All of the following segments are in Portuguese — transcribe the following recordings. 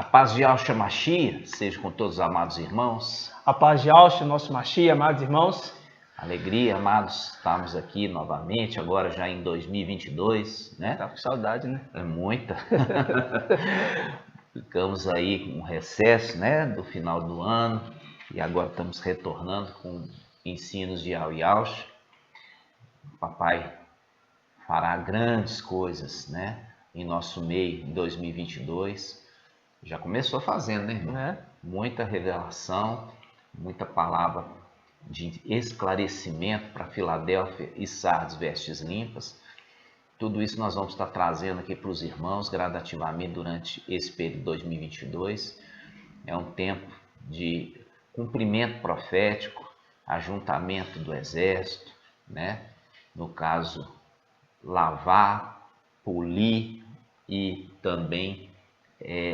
paz de Yahshua Mashiach seja com todos os amados irmãos. A paz de Yahshua, nosso Mashiach, amados irmãos. Alegria, amados, estamos aqui novamente, agora já em 2022, né? Tá com saudade, né? É muita. Ficamos aí com um recesso, né, do final do ano, e agora estamos retornando com ensinos de Yahshua. O papai fará grandes coisas, né, em nosso meio em 2022. Já começou fazendo, né, irmão? Muita revelação, muita palavra de esclarecimento para Filadélfia e Sardes, vestes limpas. Tudo isso nós vamos estar trazendo aqui para os irmãos gradativamente durante esse período de 2022. É um tempo de cumprimento profético, ajuntamento do exército, né? No caso, lavar, polir e também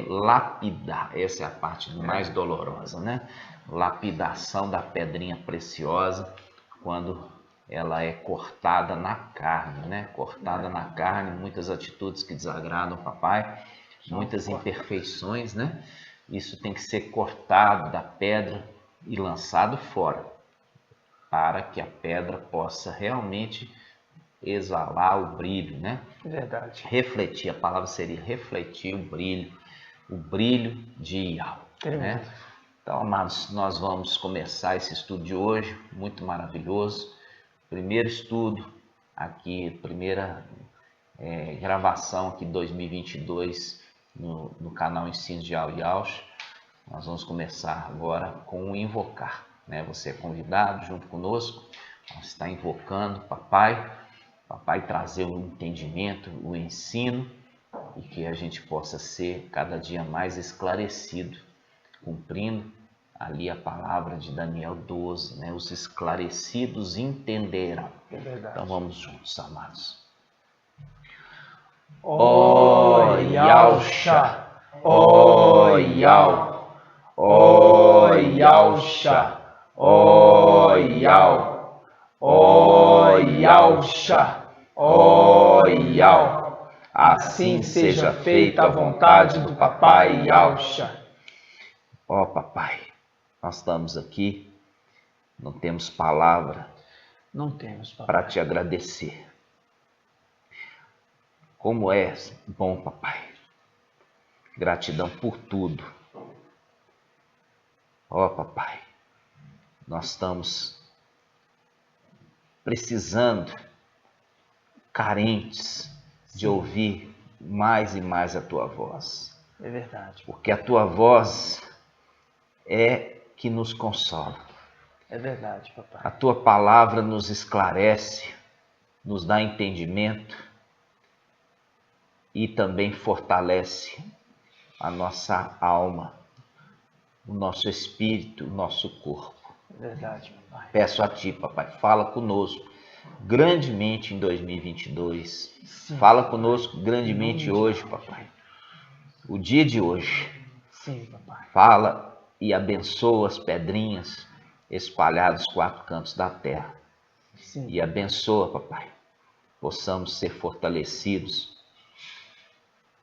lapidar. Essa é a parte mais dolorosa, né? Lapidação da pedrinha preciosa quando ela é cortada na carne, né? Cortada na carne, muitas atitudes que desagradam o papai, muitas imperfeições, né? Isso tem que ser cortado da pedra e lançado fora, para que a pedra possa realmente exalar o brilho, né? Verdade. Refletir, a palavra seria refletir o brilho de Yahweh, né? Então, amados, nós vamos começar esse estudo de hoje, muito maravilhoso. Primeiro estudo aqui, primeira gravação aqui de 2022 no canal Ensinos de Yahshua. Nós vamos começar agora com o invocar, né? Você é convidado junto conosco, nós está invocando papai trazer o entendimento, o ensino, e que a gente possa ser cada dia mais esclarecido, cumprindo ali a palavra de Daniel 12, né? Os esclarecidos entenderão. É verdade. Então vamos juntos, amados. Ó Yahshua, ó Yahweh, ó Yahshua, ó Yahweh, ó Yahshua, ó Yahweh. Assim seja feita a vontade do papai Yahshua. Ó papai, nós estamos aqui, não temos palavra para te agradecer. Como é bom, papai. Gratidão por tudo. Ó papai, nós estamos precisando, carentes de ouvir mais e mais a tua voz. É verdade. Porque a tua voz é que nos consola. É verdade, papai. A tua palavra nos esclarece, nos dá entendimento e também fortalece a nossa alma, o nosso espírito, o nosso corpo. É verdade, papai. Peço a ti, papai, fala conosco grandemente em 2022. Sim. Fala conosco grandemente hoje, papai. O dia de hoje. Sim, papai. Fala e abençoa as pedrinhas espalhadas nos quatro cantos da terra. Sim. E abençoa, papai, possamos ser fortalecidos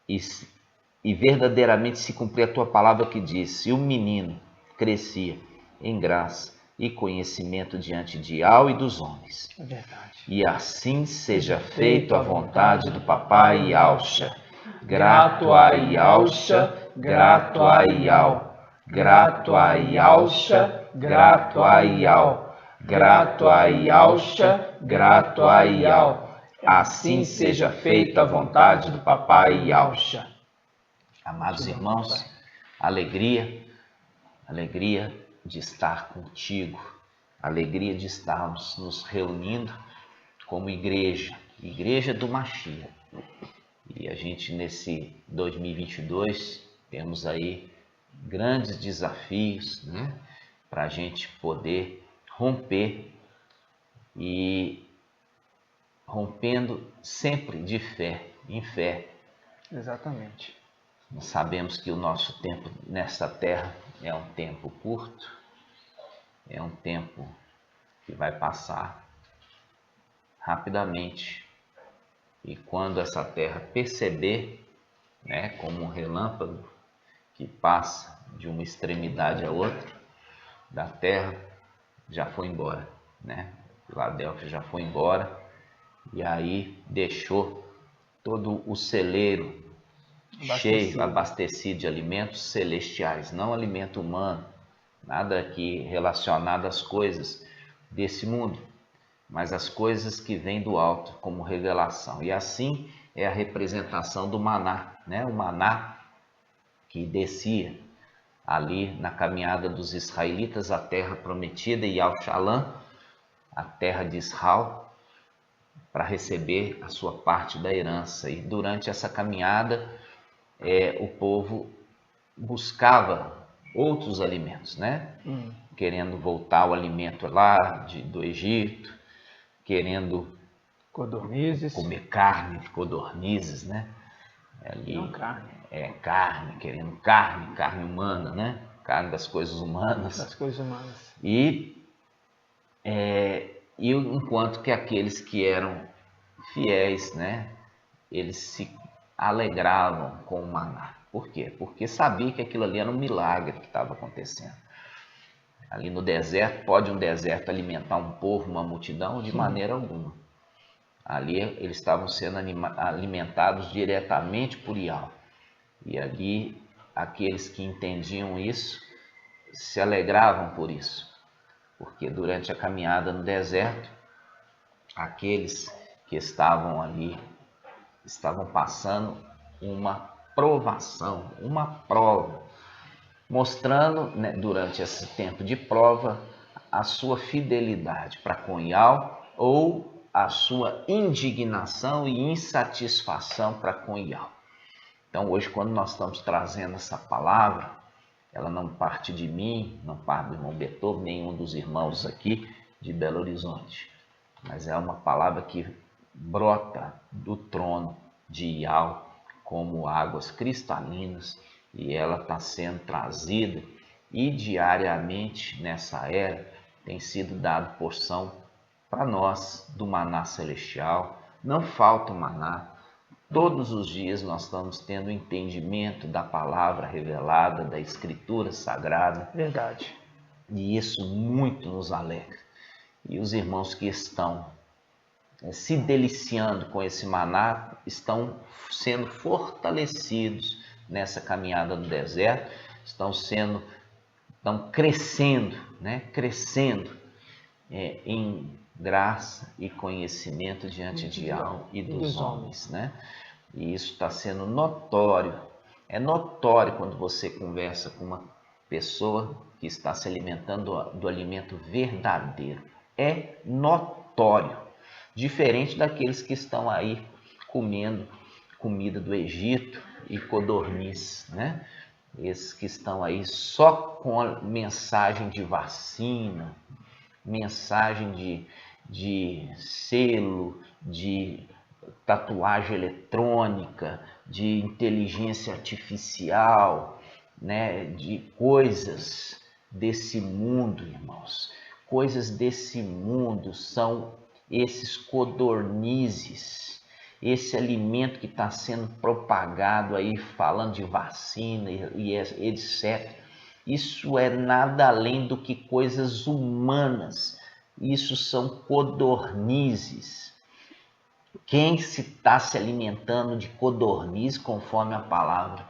e verdadeiramente se cumprir a tua palavra que diz: se o menino crescia em graça e conhecimento diante de Yahweh e dos homens. É verdade. E assim seja feito a vontade do papai Yahshua. Grato a Yahshua, grato a Yahweh. Grato a Yahshua, grato a Yahweh. Grato a Yahshua, grato a Yahweh. Assim seja feita a vontade do papai Yahshua. Amados irmãos, alegria de estar contigo, alegria de estarmos nos reunindo como igreja do Mashiach. E a gente nesse 2022 temos aí grandes desafios, né, para a gente poder romper e rompendo sempre de fé em fé. Exatamente. Nós sabemos que o nosso tempo nessa terra é um tempo curto, é um tempo que vai passar rapidamente. E quando essa terra perceber, né, como um relâmpago que passa de uma extremidade à outra da terra já foi embora, né? Filadélfia já foi embora e aí deixou todo o celeiro cheio, abastecido de alimentos celestiais, não alimento humano, nada aqui relacionado às coisas desse mundo, mas as coisas que vêm do alto como revelação. E assim é a representação do maná, né? O maná que descia ali na caminhada dos israelitas à terra prometida e ao Shalã, a terra de Israel, para receber a sua parte da herança. E durante essa caminhada, o povo buscava outros alimentos, né? Querendo voltar ao alimento lá do Egito, querendo codornizes, comer carne, codornizes, né? Ali, não carne. Carne, querendo carne humana, né? Carne das coisas humanas. Das coisas humanas. E enquanto que aqueles que eram fiéis, né? Eles se alegravam com o maná. Por quê? Porque sabia que aquilo ali era um milagre que estava acontecendo. Ali no deserto, pode um deserto alimentar um povo, uma multidão? De maneira alguma. Ali eles estavam sendo alimentados diretamente por Yahweh. E ali aqueles que entendiam isso se alegravam por isso. Porque durante a caminhada no deserto, aqueles que estavam ali estavam passando uma provação, uma prova, mostrando, né, durante esse tempo de prova a sua fidelidade para com Yahweh ou a sua indignação e insatisfação para com Yahweh. Então hoje, quando nós estamos trazendo essa palavra, ela não parte de mim, não parte do irmão Beethoven, nenhum dos irmãos aqui de Belo Horizonte, mas é uma palavra que brota do trono de Yahweh como águas cristalinas, e ela está sendo trazida e diariamente nessa era tem sido dado porção para nós do maná celestial. Não falta o maná. Todos os dias nós estamos tendo entendimento da palavra revelada, da escritura sagrada. Verdade. E isso muito nos alegra. E os irmãos que estão se deliciando com esse maná estão sendo fortalecidos nessa caminhada no deserto, estão crescendo, né? Crescendo em graça e conhecimento diante de Yahweh e dos homens, né? E isso está sendo notório. É notório quando você conversa com uma pessoa que está se alimentando do alimento verdadeiro. É notório. Diferente daqueles que estão aí comendo comida do Egito e codorniz, né? Esses que estão aí só com a mensagem de vacina, mensagem de selo, de tatuagem eletrônica, de inteligência artificial, né? De coisas desse mundo, irmãos. Coisas desse mundo são esses codornizes, esse alimento que está sendo propagado aí, falando de vacina e etc. Isso é nada além do que coisas humanas. Isso são codornizes. Quem está se alimentando de codorniz, conforme a palavra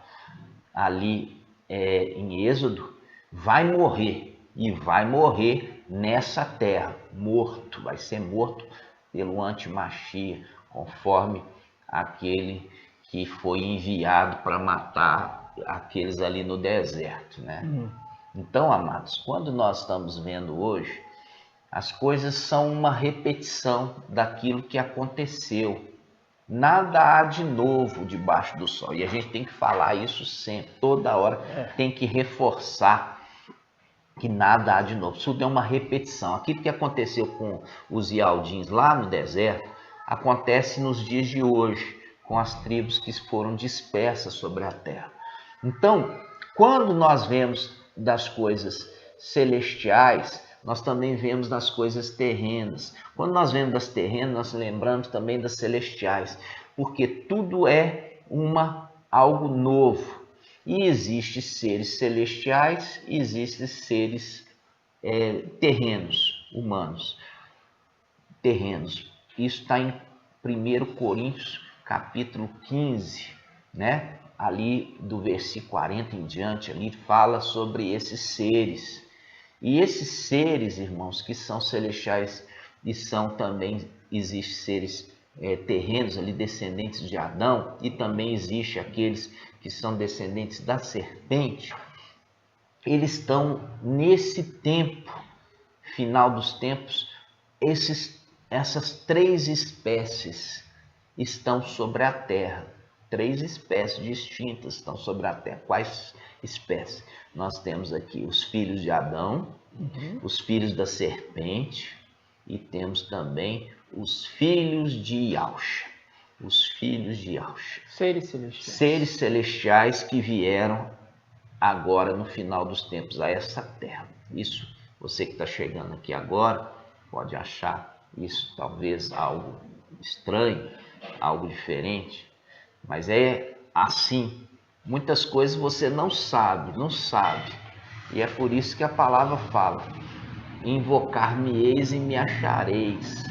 ali em Êxodo, vai morrer. E vai morrer nessa terra, morto, vai ser morto pelo antimachia, conforme aquele que foi enviado para matar aqueles ali no deserto, né? Então, amados, quando nós estamos vendo hoje, as coisas são uma repetição daquilo que aconteceu. Nada há de novo debaixo do sol. E a gente tem que falar isso sempre, toda hora, tem que reforçar que nada há de novo. Isso é uma repetição. Aquilo que aconteceu com os Ialdins lá no deserto, acontece nos dias de hoje, com as tribos que foram dispersas sobre a terra. Então, quando nós vemos das coisas celestiais, nós também vemos das coisas terrenas. Quando nós vemos das terrenas, nós lembramos também das celestiais, porque tudo é algo novo. E existem seres celestiais e existem seres terrenos, humanos, terrenos. Isso está em 1 Coríntios, capítulo 15, né? Ali do versículo 40 em diante, ali fala sobre esses seres. E esses seres, irmãos, que são celestiais e são também, existem seres terrenos ali, descendentes de Adão, e também existe aqueles que são descendentes da serpente, eles estão nesse tempo, final dos tempos, essas três espécies estão sobre a terra. Três espécies distintas estão sobre a terra. Quais espécies? Nós temos aqui os filhos de Adão, os filhos da serpente e temos também os filhos de Yauxa. Os filhos de Yauxa. Seres celestiais. Seres celestiais que vieram agora no final dos tempos a essa terra. Isso, você que está chegando aqui agora, pode achar isso talvez algo estranho, algo diferente, mas é assim. Muitas coisas você não sabe, e é por isso que a palavra fala: invocar-me-eis e me achareis,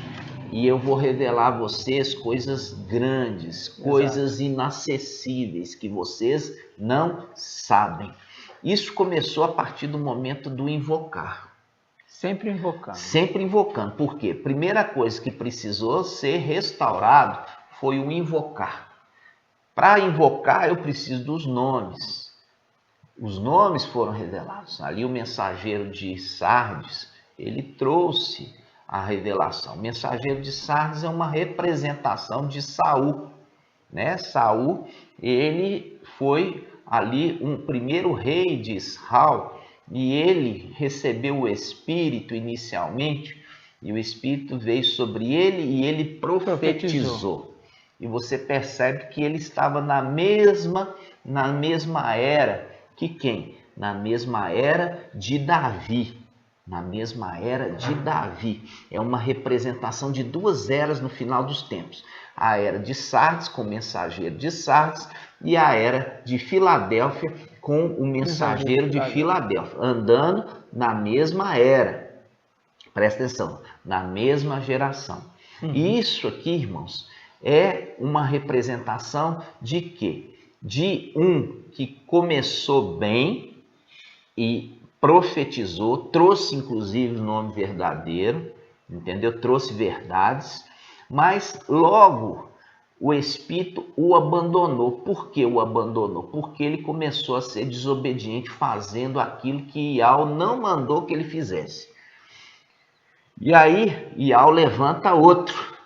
e eu vou revelar a vocês coisas grandes, coisas inacessíveis que vocês não sabem. Isso começou a partir do momento do invocar. Sempre invocando. Sempre invocando. Por quê? Primeira coisa que precisou ser restaurado foi o invocar. Para invocar, eu preciso dos nomes. Os nomes foram revelados. Ali o mensageiro de Sardes, ele trouxe a revelação. O mensageiro de Sardes é uma representação de Saul, né? Saul, ele foi ali um primeiro rei de Israel e ele recebeu o Espírito inicialmente, e o Espírito veio sobre ele e ele profetizou. E você percebe que ele estava na mesma era que quem? Na mesma era de Davi. Na mesma era de Davi. É uma representação de duas eras no final dos tempos. A era de Sardes, com o mensageiro de Sardes, e a era de Filadélfia, com o mensageiro de Filadélfia, andando na mesma era. Presta atenção, na mesma geração. E isso aqui, irmãos, é uma representação de quê? De um que começou bem e profetizou, trouxe inclusive o nome verdadeiro, entendeu? Trouxe verdades, mas logo o Espírito o abandonou. Por que o abandonou? Porque ele começou a ser desobediente, fazendo aquilo que Iau não mandou que ele fizesse. E aí Iau levanta outro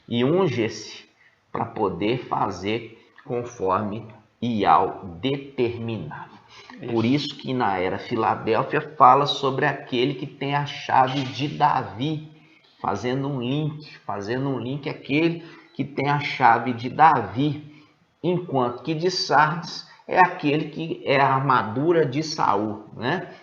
e unge esse para poder fazer conforme Iau determinava. Por isso que na era Filadélfia fala sobre aquele que tem a chave de Davi, fazendo um link aquele que tem a chave de Davi, enquanto que de Sardes é aquele que é a armadura de Saul, né?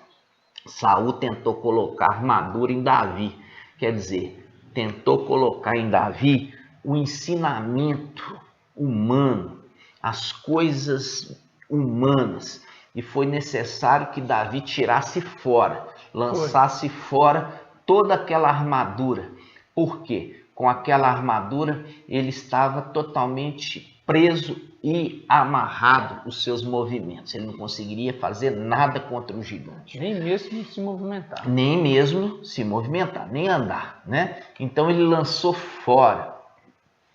Saul tentou colocar armadura em Davi, quer dizer, tentou colocar em Davi o ensinamento humano, as coisas humanas, e foi necessário que Davi tirasse fora, lançasse fora toda aquela armadura. Por quê? Com aquela armadura ele estava totalmente preso e amarrado os seus movimentos. Ele não conseguiria fazer nada contra um gigante. Nem mesmo se movimentar. Nem mesmo se movimentar, nem andar, né? Então ele lançou fora.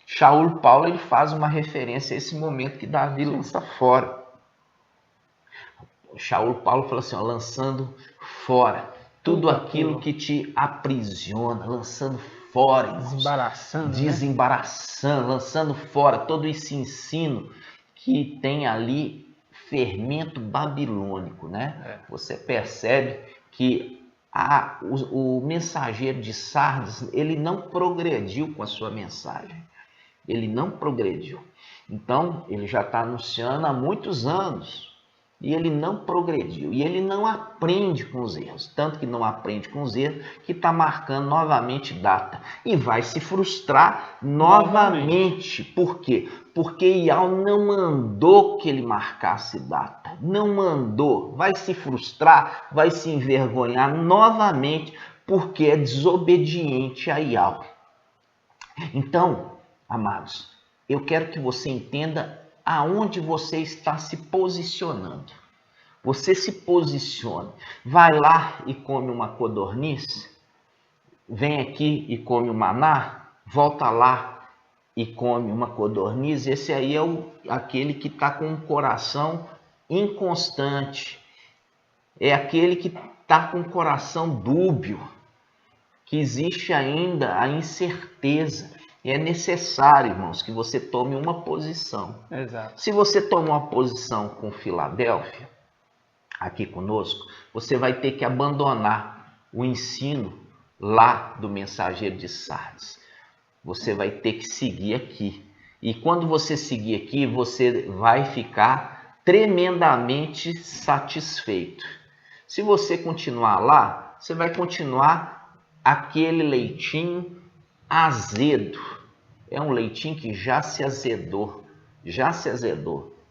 Shaul Paulo, ele faz uma referência a esse momento que Davi lança fora. Shaul Paulo fala assim, ó, lançando fora tudo aquilo que te aprisiona, lançando fora, desembaraçando, lançando fora todo esse ensino que tem ali fermento babilônico, né? Você percebe que o mensageiro de Sardes, ele não progrediu com a sua mensagem. Ele não progrediu. Então, ele já está anunciando há muitos anos E ele não progrediu, e ele não aprende com os erros. Tanto que não aprende com os erros, que está marcando novamente data. E vai se frustrar novamente. Por quê? Porque Ial não mandou que ele marcasse data. Não mandou. Vai se frustrar, vai se envergonhar novamente, porque é desobediente a Ial. Então, amados, eu quero que você entenda aonde você está se posicionando. Você se posiciona. Vai lá e come uma codorniz, vem aqui e come o maná, volta lá e come uma codorniz. Esse aí é aquele que está com um coração inconstante. É aquele que está com o coração dúbio, que existe ainda a incerteza. É necessário, irmãos, que você tome uma posição. Exato. Se você toma uma posição com Filadélfia, aqui conosco, você vai ter que abandonar o ensino lá do mensageiro de Sardes. Você vai ter que seguir aqui. E quando você seguir aqui, você vai ficar tremendamente satisfeito. Se você continuar lá, você vai continuar aquele leitinho azedo. É um leitinho que já se azedou,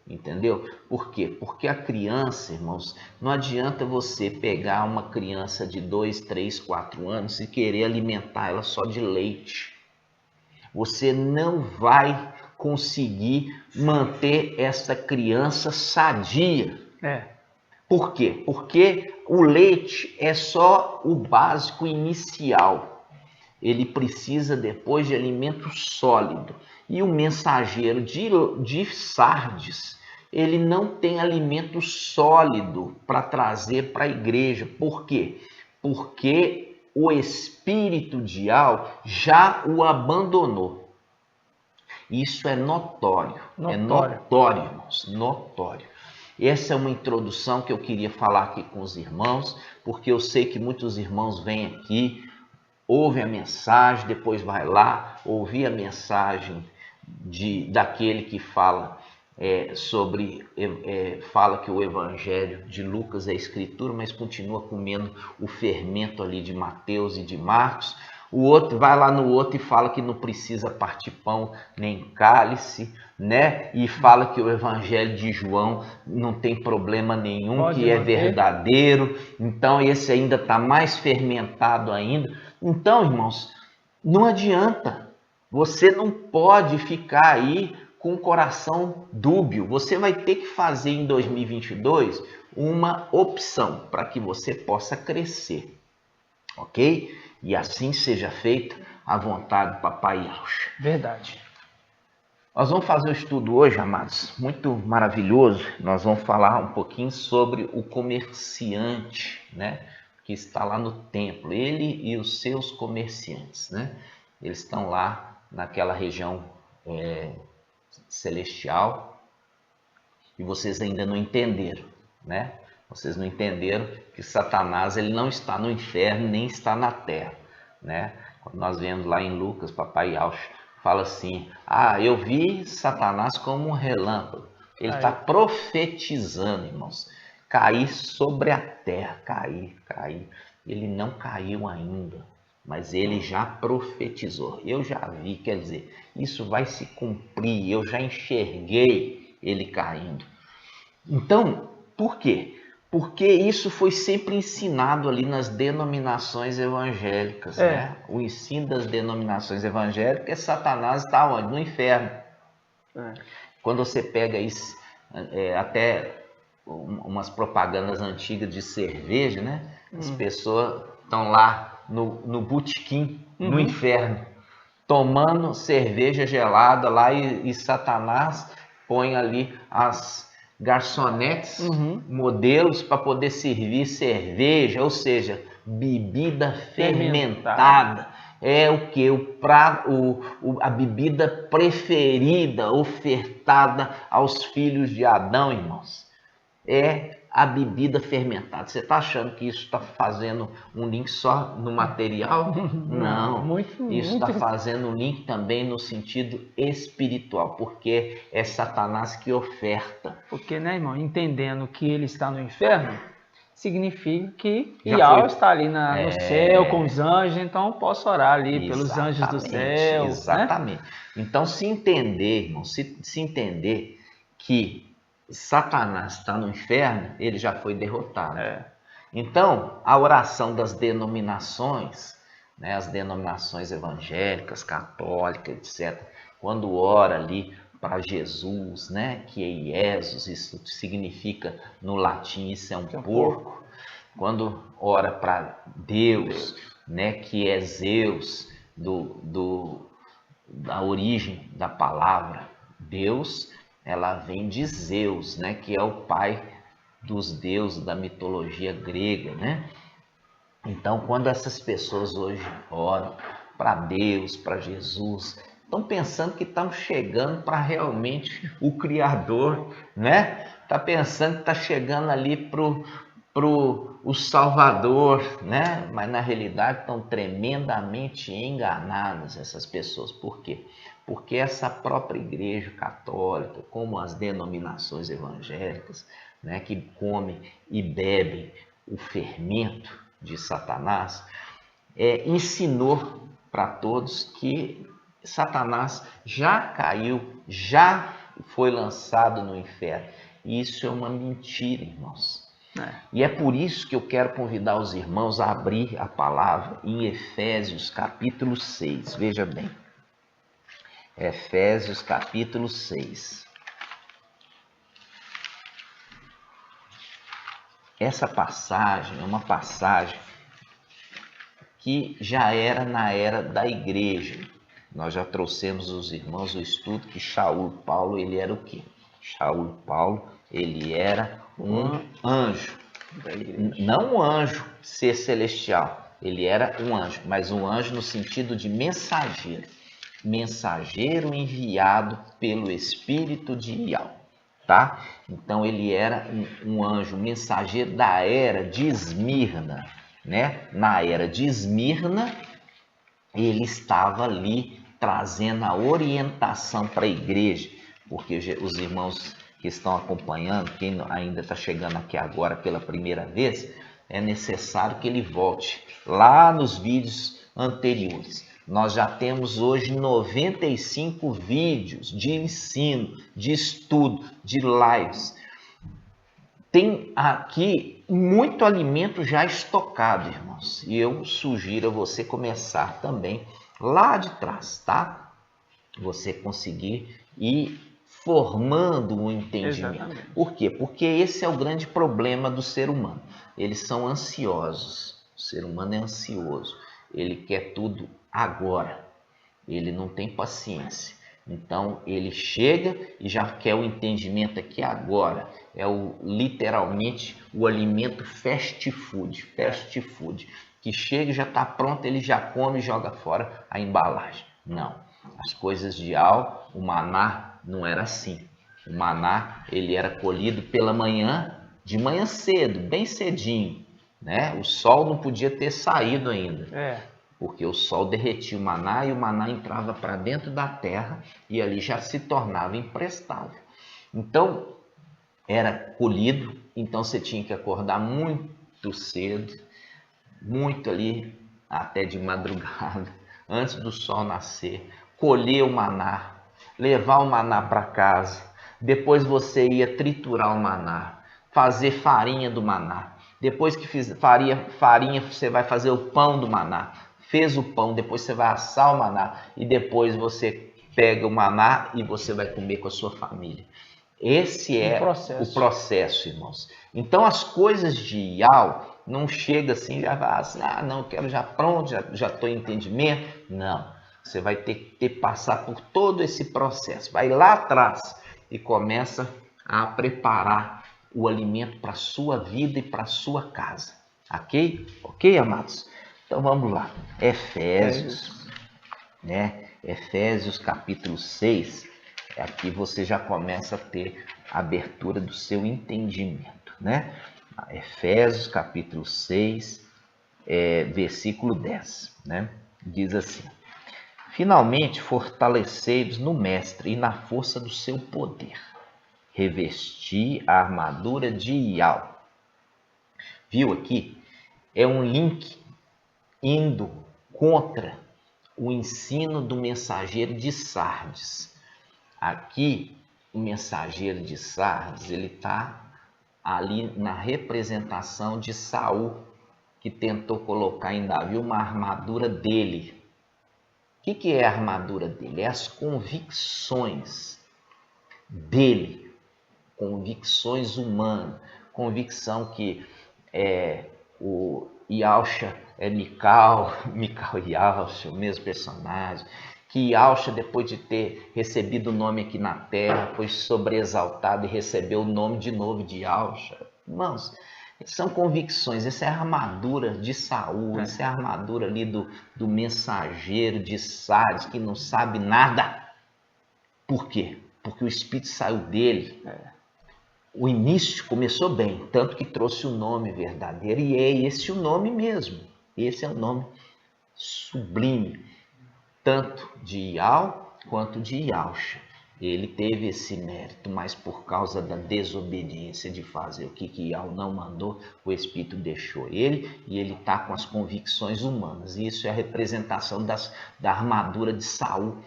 entendeu? Por quê? Porque a criança, irmãos, não adianta você pegar uma criança de 2, 3, 4 anos e querer alimentar ela só de leite. Você não vai conseguir manter essa criança sadia. Por quê? Porque o leite é só o básico inicial. Ele precisa depois de alimento sólido. E o mensageiro de Sardes, ele não tem alimento sólido para trazer para a igreja. Por quê? Porque o espírito de Ial já o abandonou. Isso é notório. É notório, irmãos, notório. Essa é uma introdução que eu queria falar aqui com os irmãos, porque eu sei que muitos irmãos vêm aqui, ouve a mensagem, depois vai lá ouvir a mensagem daquele que fala fala que o evangelho de Lucas é escritura, mas continua comendo o fermento ali de Mateus e de Marcos. O outro vai lá no outro e fala que não precisa partir pão nem cálice, né? E fala que o evangelho de João não tem problema nenhum, que é verdadeiro. Então esse ainda está mais fermentado ainda. Então, irmãos, não adianta. Você não pode ficar aí com o coração dúbio. Você vai ter que fazer em 2022 uma opção para que você possa crescer, ok? E assim seja feita a vontade do Papai Yahshua. Verdade. Nós vamos fazer o estudo hoje, amados, muito maravilhoso. Nós vamos falar um pouquinho sobre o comerciante, né? Que está lá no templo, ele e os seus comerciantes, né? Eles estão lá naquela região celestial e vocês ainda não entenderam, né? Vocês não entenderam que Satanás ele não está no inferno nem está na terra, né? Quando nós vemos lá em Lucas, Papai Yahshua fala assim: eu vi Satanás como um relâmpago. Ele está profetizando, irmãos. Cair sobre a terra, cair. Ele não caiu ainda, mas ele já profetizou. Eu já vi, quer dizer, isso vai se cumprir. Eu já enxerguei ele caindo. Então, por quê? Porque isso foi sempre ensinado ali nas denominações evangélicas, né? O ensino das denominações evangélicas é Satanás está onde? No inferno. Quando você pega isso, até umas propagandas antigas de cerveja, né? As pessoas estão lá no botequim, no inferno, tomando cerveja gelada lá e Satanás põe ali as garçonetes, modelos para poder servir cerveja, ou seja, bebida fermentada. É o que? A bebida preferida, ofertada aos filhos de Adão, irmãos. É a bebida fermentada. Você está achando que isso está fazendo um link só no material? Não. Isso está fazendo um link também no sentido espiritual, porque é Satanás que oferta. Porque, né, irmão, entendendo que ele está no inferno, significa que Ial está ali no céu com os anjos, então eu posso orar ali pelos anjos do céu. Exatamente. Né? Então, se entender, irmão, se entender que Satanás está no inferno, ele já foi derrotado. Então, a oração das denominações, né, as denominações evangélicas, católicas, etc., quando ora ali para Jesus, né, que é Jesus, isso significa no latim, isso é um porco. Quando ora para Deus, né, que é Zeus, da origem da palavra Deus, ela vem de Zeus, né, que é o pai dos deuses da mitologia grega, né? Então, quando essas pessoas hoje oram para Deus, para Jesus, estão pensando que estão chegando para realmente o Criador, né? Está pensando que está chegando ali para o Salvador, né? Mas na realidade estão tremendamente enganadas essas pessoas. Por quê? Porque essa própria igreja católica, como as denominações evangélicas, né, que comem e bebem o fermento de Satanás, ensinou para todos que Satanás já caiu, já foi lançado no inferno. E isso é uma mentira, irmãos. E é por isso que eu quero convidar os irmãos a abrir a palavra em Efésios capítulo 6. Veja bem. Efésios capítulo 6. Essa passagem é uma passagem que já era na era da igreja. Nós já trouxemos os irmãos o estudo que Shaul Paulo, ele era o quê? Shaul Paulo, ele era um anjo. Não um anjo ser celestial, ele era um anjo, mas um anjo no sentido de mensageiro. Mensageiro enviado pelo Espírito de Ial. Tá? Então ele era um anjo mensageiro da era de Esmirna, né? Na era de Esmirna, ele estava ali trazendo a orientação para a igreja, porque os irmãos que estão acompanhando, quem ainda está chegando aqui agora pela primeira vez, é necessário que ele volte lá nos vídeos anteriores. Nós já temos hoje 95 vídeos de ensino, de estudo, de lives. Tem aqui muito alimento já estocado, irmãos. E eu sugiro a você começar também lá de trás, tá? Você conseguir ir formando um entendimento. Exatamente. Por quê? Porque esse é o grande problema do ser humano. Eles são ansiosos. O ser humano é ansioso. Ele quer tudo agora. Ele não tem paciência. Então ele chega e já quer o entendimento aqui agora. É literalmente o alimento fast food. Que chega e já está pronto, ele já come e joga fora a embalagem. Não. As coisas de Al, o maná não era assim. O maná, ele era colhido pela manhã, de manhã cedo, bem cedinho, né? O sol não podia ter saído ainda. Porque o sol derretia o maná e o maná entrava para dentro da terra e ali já se tornava imprestável. Então, era colhido, então você tinha que acordar muito cedo, muito ali, até de madrugada, antes do sol nascer, colher o maná, levar o maná para casa, depois você ia triturar o maná, fazer farinha do maná, depois que fiz farinha, você vai fazer o pão do maná, fez o pão, depois você vai assar o maná e depois você pega o maná e você vai comer com a sua família. Esse é o processo, irmãos. Então as coisas de Ial não chega assim, já vai assim, não, quero já pronto, já estou em entendimento. Não, você vai ter que passar por todo esse processo. Vai lá atrás e começa a preparar o alimento para a sua vida e para a sua casa. Ok? Ok, amados? Então vamos lá. Efésios, né? Efésios capítulo 6. Aqui você já começa a ter a abertura do seu entendimento. né? Efésios capítulo 6, versículo 10, né? Diz assim: finalmente fortalecei-vos no Mestre e na força do seu poder. Revesti a armadura de Iau. Viu aqui? É um link indo contra o ensino do mensageiro de Sardes. Aqui, o mensageiro de Sardes, ele está ali na representação de Saul, que tentou colocar em Davi uma armadura dele. O que é a armadura dele? É as convicções dele, convicções humanas, convicção que o Yalcha é Mical e Yalcha, o mesmo personagem, que Yalcha, depois de ter recebido o nome aqui na terra, foi sobreexaltado e recebeu o nome de novo de Yalcha. Irmãos, são convicções, essa é a armadura de Saul, essa é a armadura ali do mensageiro de Sardes, que não sabe nada. Por quê? Porque o Espírito saiu dele. O início começou bem, tanto que trouxe o nome verdadeiro, e é esse o nome mesmo. Esse é o nome sublime, tanto de Iau quanto de Yalcha. Ele teve esse mérito, mas por causa da desobediência de fazer o que Iau não mandou, o Espírito deixou ele, e ele está com as convicções humanas. Isso é a representação da armadura de Saul.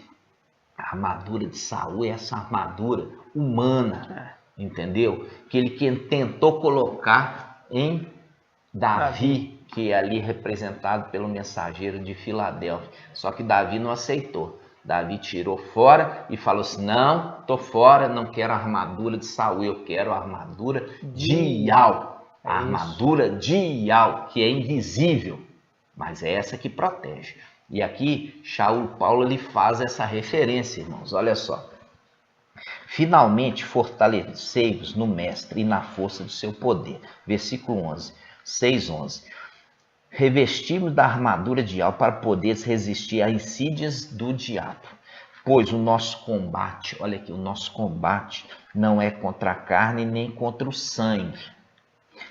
A armadura de Saul é essa armadura humana, entendeu? Que ele tentou colocar em Davi, que é ali representado pelo mensageiro de Filadélfia. Só que Davi não aceitou. Davi tirou fora e falou assim: não, estou fora, não quero a armadura de Saul, eu quero a armadura de Iau. A armadura de Iau, que é invisível, mas é essa que protege. E aqui, Paulo ele faz essa referência, irmãos, olha só. Finalmente fortalecei-vos no Mestre e na força do seu poder. Versículo 11, 6:11. Revestimos da armadura de Iau para poderes resistir às insídias do diabo. Pois o nosso combate, olha aqui, o nosso combate não é contra a carne nem contra o sangue,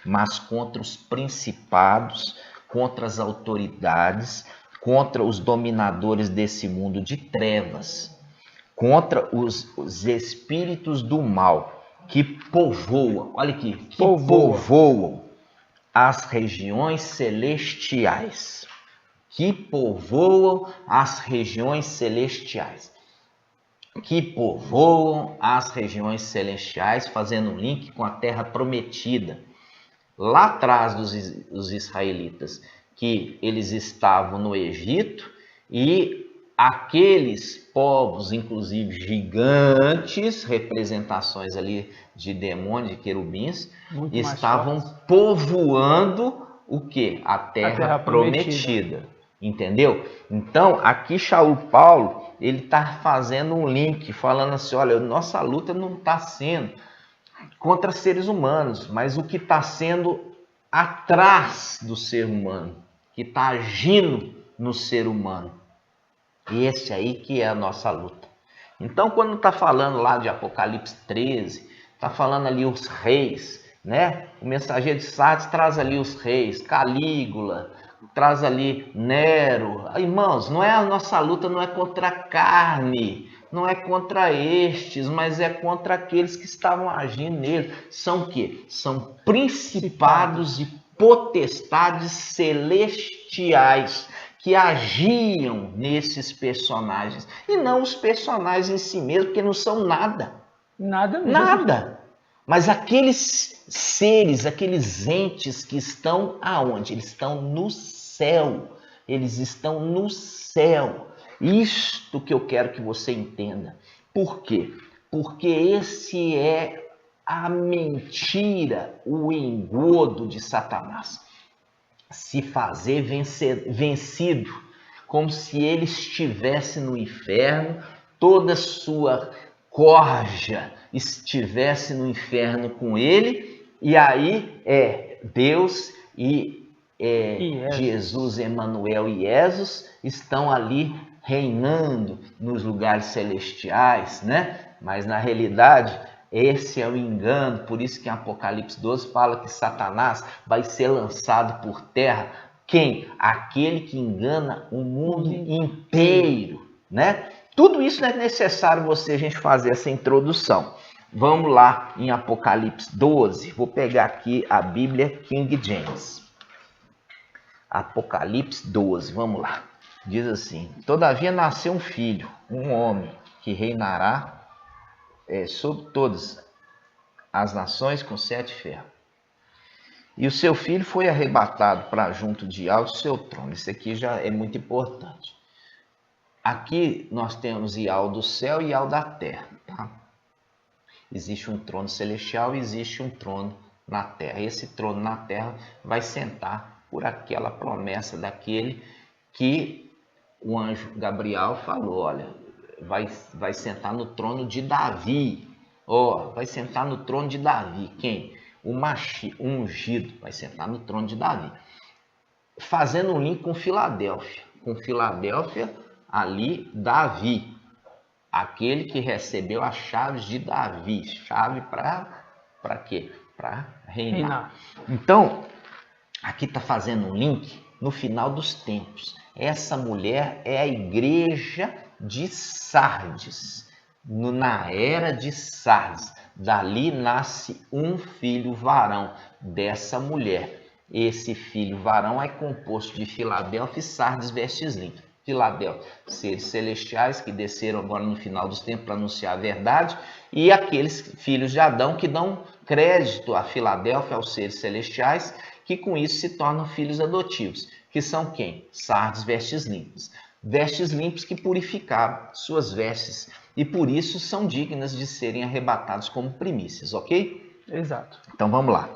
mas contra os principados, contra as autoridades, contra os dominadores desse mundo de trevas, contra os espíritos do mal que povoam, olha aqui, que povoam as regiões celestiais. Que povoam as regiões celestiais. Que povoam as regiões celestiais, fazendo um link com a terra prometida. Lá atrás dos israelitas, que eles estavam no Egito, e aqueles povos, inclusive gigantes, representações ali de demônios, de querubins, estavam povoando o quê? A terra prometida. Entendeu? Então, aqui Paulo, ele está fazendo um link, falando assim, olha, nossa luta não está sendo contra seres humanos, mas o que está sendo atrás do ser humano, que está agindo no ser humano. Esse aí que é a nossa luta. Então, quando está falando lá de Apocalipse 13, está falando ali os reis, né? O mensageiro de Sardes traz ali os reis, Calígula, traz ali Nero. Irmãos, não é a nossa luta, não é contra a carne, não é contra estes, mas é contra aqueles que estavam agindo nele. São o quê? São principados e potestades celestiais que agiam nesses personagens, e não os personagens em si mesmos, porque não são nada. Nada mesmo. Nada. Mas aqueles seres, aqueles entes que estão aonde? Eles estão no céu. Eles estão no céu. Isto que eu quero que você entenda. Por quê? Porque esse é a mentira, o engodo de Satanás. Se fazer vencido, como se ele estivesse no inferno, toda sua corja estivesse no inferno com ele, e aí Deus e Jesus, Emmanuel e Jesus estão ali reinando nos lugares celestiais, né? Mas na realidade Esse é o engano, por isso que em Apocalipse 12 fala que Satanás vai ser lançado por terra. Quem? Aquele que engana o mundo inteiro, né? Tudo isso é necessário a gente fazer essa introdução. Vamos lá em Apocalipse 12, vou pegar aqui a Bíblia King James. Apocalipse 12, vamos lá. Diz assim: todavia nasceu um filho, um homem, que reinará sobre todas as nações com 7 ferros. E o seu filho foi arrebatado para junto de alto seu trono. Isso aqui já é muito importante. Aqui nós temos Ial do céu e Ial da terra. Tá? Existe um trono celestial e existe um trono na terra. Esse trono na terra vai sentar por aquela promessa daquele que o anjo Gabriel falou, olha, vai sentar no trono de Davi. Vai sentar no trono de Davi. Quem? O ungido vai sentar no trono de Davi. Fazendo um link com Filadélfia. Com Filadélfia, ali, Davi. Aquele que recebeu as chaves de Davi. Chave para quê? Para reinar. Então, aqui está fazendo um link no final dos tempos. Essa mulher é a igreja de Sardes. Na era de Sardes. Dali nasce um filho varão dessa mulher. Esse filho varão é composto de Filadélfia e Sardes vestes limpas. Filadélfia, seres celestiais que desceram agora no final dos tempos para anunciar a verdade, e aqueles filhos de Adão que dão crédito a Filadélfia, aos seres celestiais, que com isso se tornam filhos adotivos, que são quem? Sardes vestes limpas. Vestes limpas que purificaram suas vestes e por isso são dignas de serem arrebatados como primícias, ok? Exato. Então vamos lá.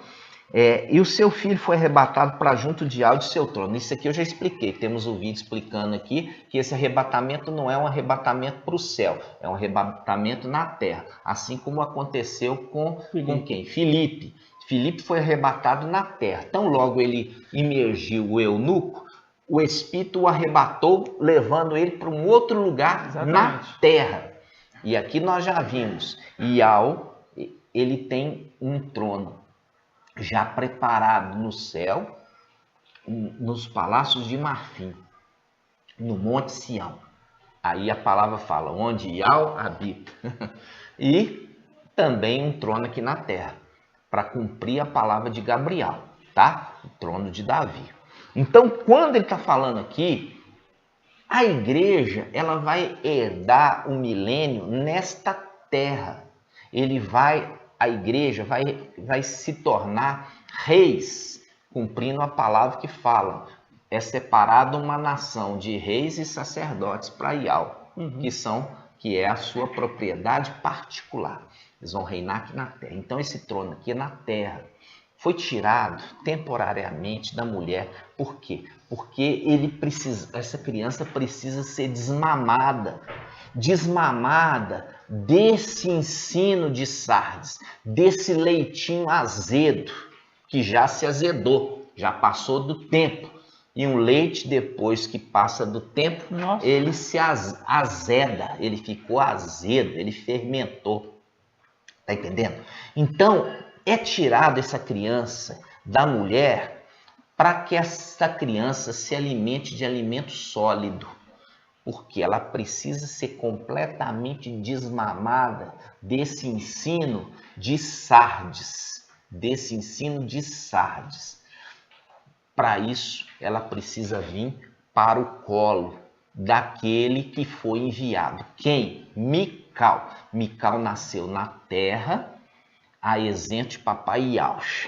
E o seu filho foi arrebatado para junto de Ial de seu trono. Isso aqui eu já expliquei. Temos um vídeo explicando aqui que esse arrebatamento não é um arrebatamento para o céu, é um arrebatamento na terra. Assim como aconteceu com quem? Filipe. Filipe foi arrebatado na terra. Então logo ele imergiu o eunuco, o Espírito o arrebatou, levando ele para um outro lugar. Exatamente. Na terra. E aqui nós já vimos, Ial, ele tem um trono já preparado no céu, nos palácios de marfim, no Monte Sião. Aí a palavra fala, onde Ial habita. E também um trono aqui na terra, para cumprir a palavra de Gabriel, tá? O trono de Davi. Então, quando ele está falando aqui, a igreja, ela vai herdar o milênio nesta terra. A igreja vai se tornar reis, cumprindo a palavra que fala. É separada uma nação de reis e sacerdotes para Ial, que é a sua propriedade particular. Eles vão reinar aqui na terra. Então esse trono aqui é na terra. Foi tirado temporariamente da mulher. Por quê? Porque essa criança precisa ser desmamada desse ensino de Sardes, desse leitinho azedo, que já se azedou, já passou do tempo. E um leite, depois que passa do tempo, ele se azeda, ele ficou azedo, ele fermentou. Tá entendendo? Então, é tirado essa criança da mulher para que essa criança se alimente de alimento sólido. Porque ela precisa ser completamente desmamada desse ensino de Sardes. Para isso, ela precisa vir para o colo daquele que foi enviado. Quem? Mical. Mical nasceu na terra, a exemplo de papai Iaush.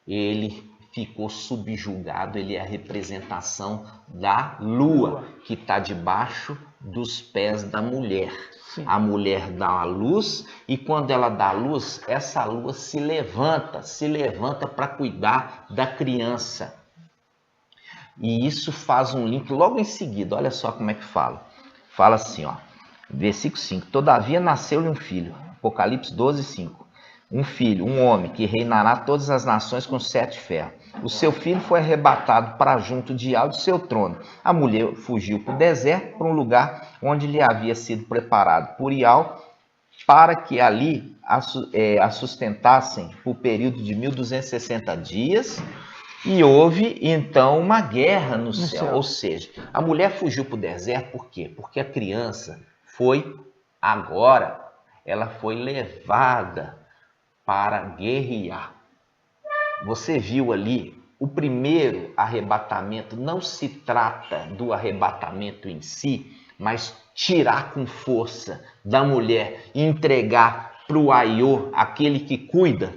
Ele ficou subjugado, ele é a representação da lua, que está debaixo dos pés da mulher. Sim. A mulher dá a luz e quando ela dá a luz, essa lua se levanta para cuidar da criança. E isso faz um link logo em seguida, olha só como é que fala. Fala assim, versículo 5, todavia nasceu-lhe um filho, Apocalipse 12, 5. Um filho, um homem, que reinará todas as nações com 7 ferros. O seu filho foi arrebatado para junto de Ial de seu trono. A mulher fugiu para o deserto, para um lugar onde lhe havia sido preparado por Ial para que ali a sustentassem por período de 1260 dias, e houve então uma guerra no céu. Ou seja, a mulher fugiu para o deserto, por quê? Porque a criança ela foi levada para guerrear. Você viu ali, o primeiro arrebatamento não se trata do arrebatamento em si, mas tirar com força da mulher e entregar para o Aiô, aquele que cuida.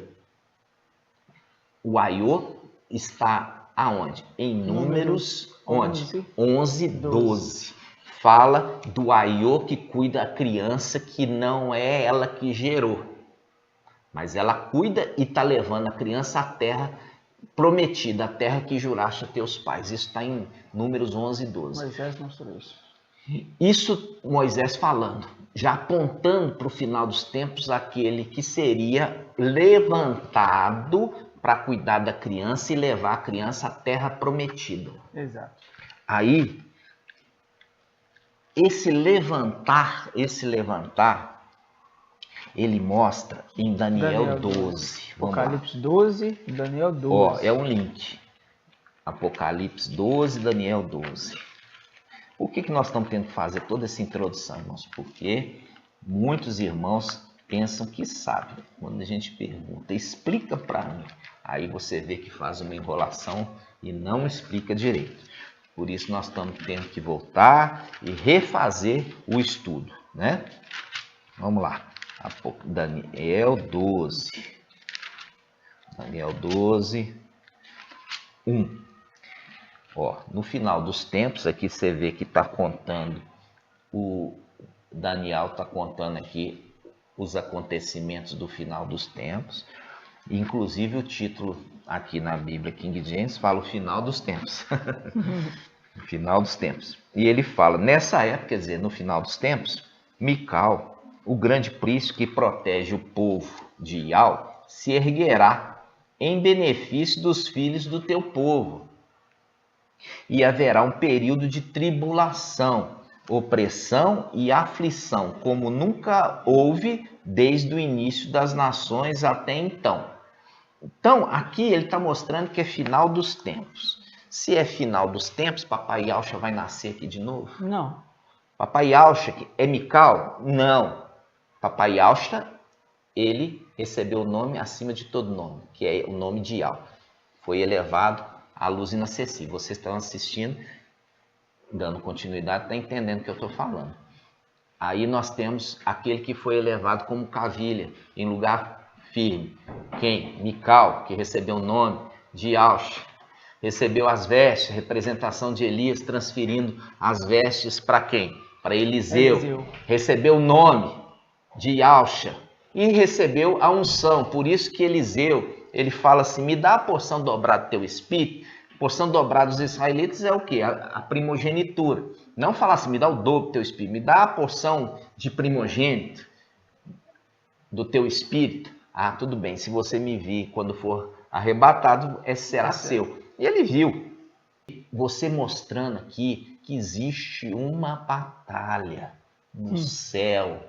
O Aiô está aonde? Em Números 11, 12. Fala do Aiô que cuida a criança, que não é ela que gerou. Mas ela cuida e está levando a criança à terra prometida, a terra que juraste a teus pais. Isso está em Números 11, 12. Moisés mostrou isso. Isso Moisés falando, já apontando para o final dos tempos aquele que seria levantado para cuidar da criança e levar a criança à terra prometida. Exato. Aí, esse levantar, ele mostra em Daniel 12. Apocalipse 12, Daniel 12. Ó, é um link. Apocalipse 12, Daniel 12. Por que nós estamos tendo que fazer toda essa introdução, irmãos? Porque muitos irmãos pensam que sabem. Quando a gente pergunta, explica para mim. Aí você vê que faz uma enrolação e não explica direito. Por isso nós estamos tendo que voltar e refazer o estudo, né? Vamos lá. Daniel 12. Daniel 12, 1. Ó, no final dos tempos, aqui você vê que está contando, o Daniel está contando aqui os acontecimentos do final dos tempos. Inclusive o título aqui na Bíblia King James fala o final dos tempos. O final dos tempos. E ele fala, nessa época, quer dizer, no final dos tempos, Mical, o grande príncipe que protege o povo de Ial, se erguerá em benefício dos filhos do teu povo. E haverá um período de tribulação, opressão e aflição, como nunca houve desde o início das nações até então. Então, aqui ele está mostrando que é final dos tempos. Se é final dos tempos, Papai Yauxa vai nascer aqui de novo? Não. Papai Yauxa é Mical? Não. Papai Yauxa, ele recebeu o nome acima de todo nome, que é o nome de Yau. Foi elevado à luz inacessível. Vocês estão assistindo, dando continuidade, está entendendo o que eu estou falando. Aí nós temos aquele que foi elevado como cavilha, em lugar firme. Quem? Mical, que recebeu o nome de Yauxa. Recebeu as vestes, representação de Elias, transferindo as vestes para quem? Para Eliseu. Recebeu o nome de Yauxa e recebeu a unção. Por isso que Eliseu, ele fala assim, me dá a porção dobrada do teu espírito. Porção dobrada dos israelitas é o quê? A primogenitura. Não fala assim, me dá o dobro do teu espírito, me dá a porção de primogênito do teu espírito. Ah, tudo bem, se você me vir quando for arrebatado, será seu. E ele viu. Você mostrando aqui que existe uma batalha no céu,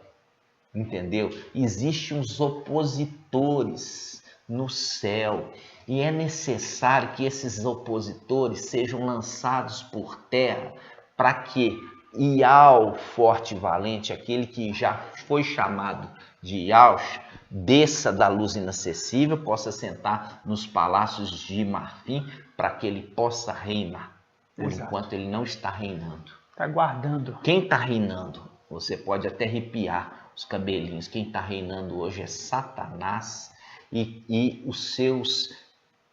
entendeu? Existem uns opositores no céu e é necessário que esses opositores sejam lançados por terra para que Ial, forte e valente, aquele que já foi chamado de Yaush, desça da luz inacessível, possa sentar nos palácios de marfim para que ele possa reinar. Por enquanto ele não está reinando. Está guardando. Quem está reinando? Você pode até arrepiar os cabelinhos. Quem está reinando hoje é Satanás e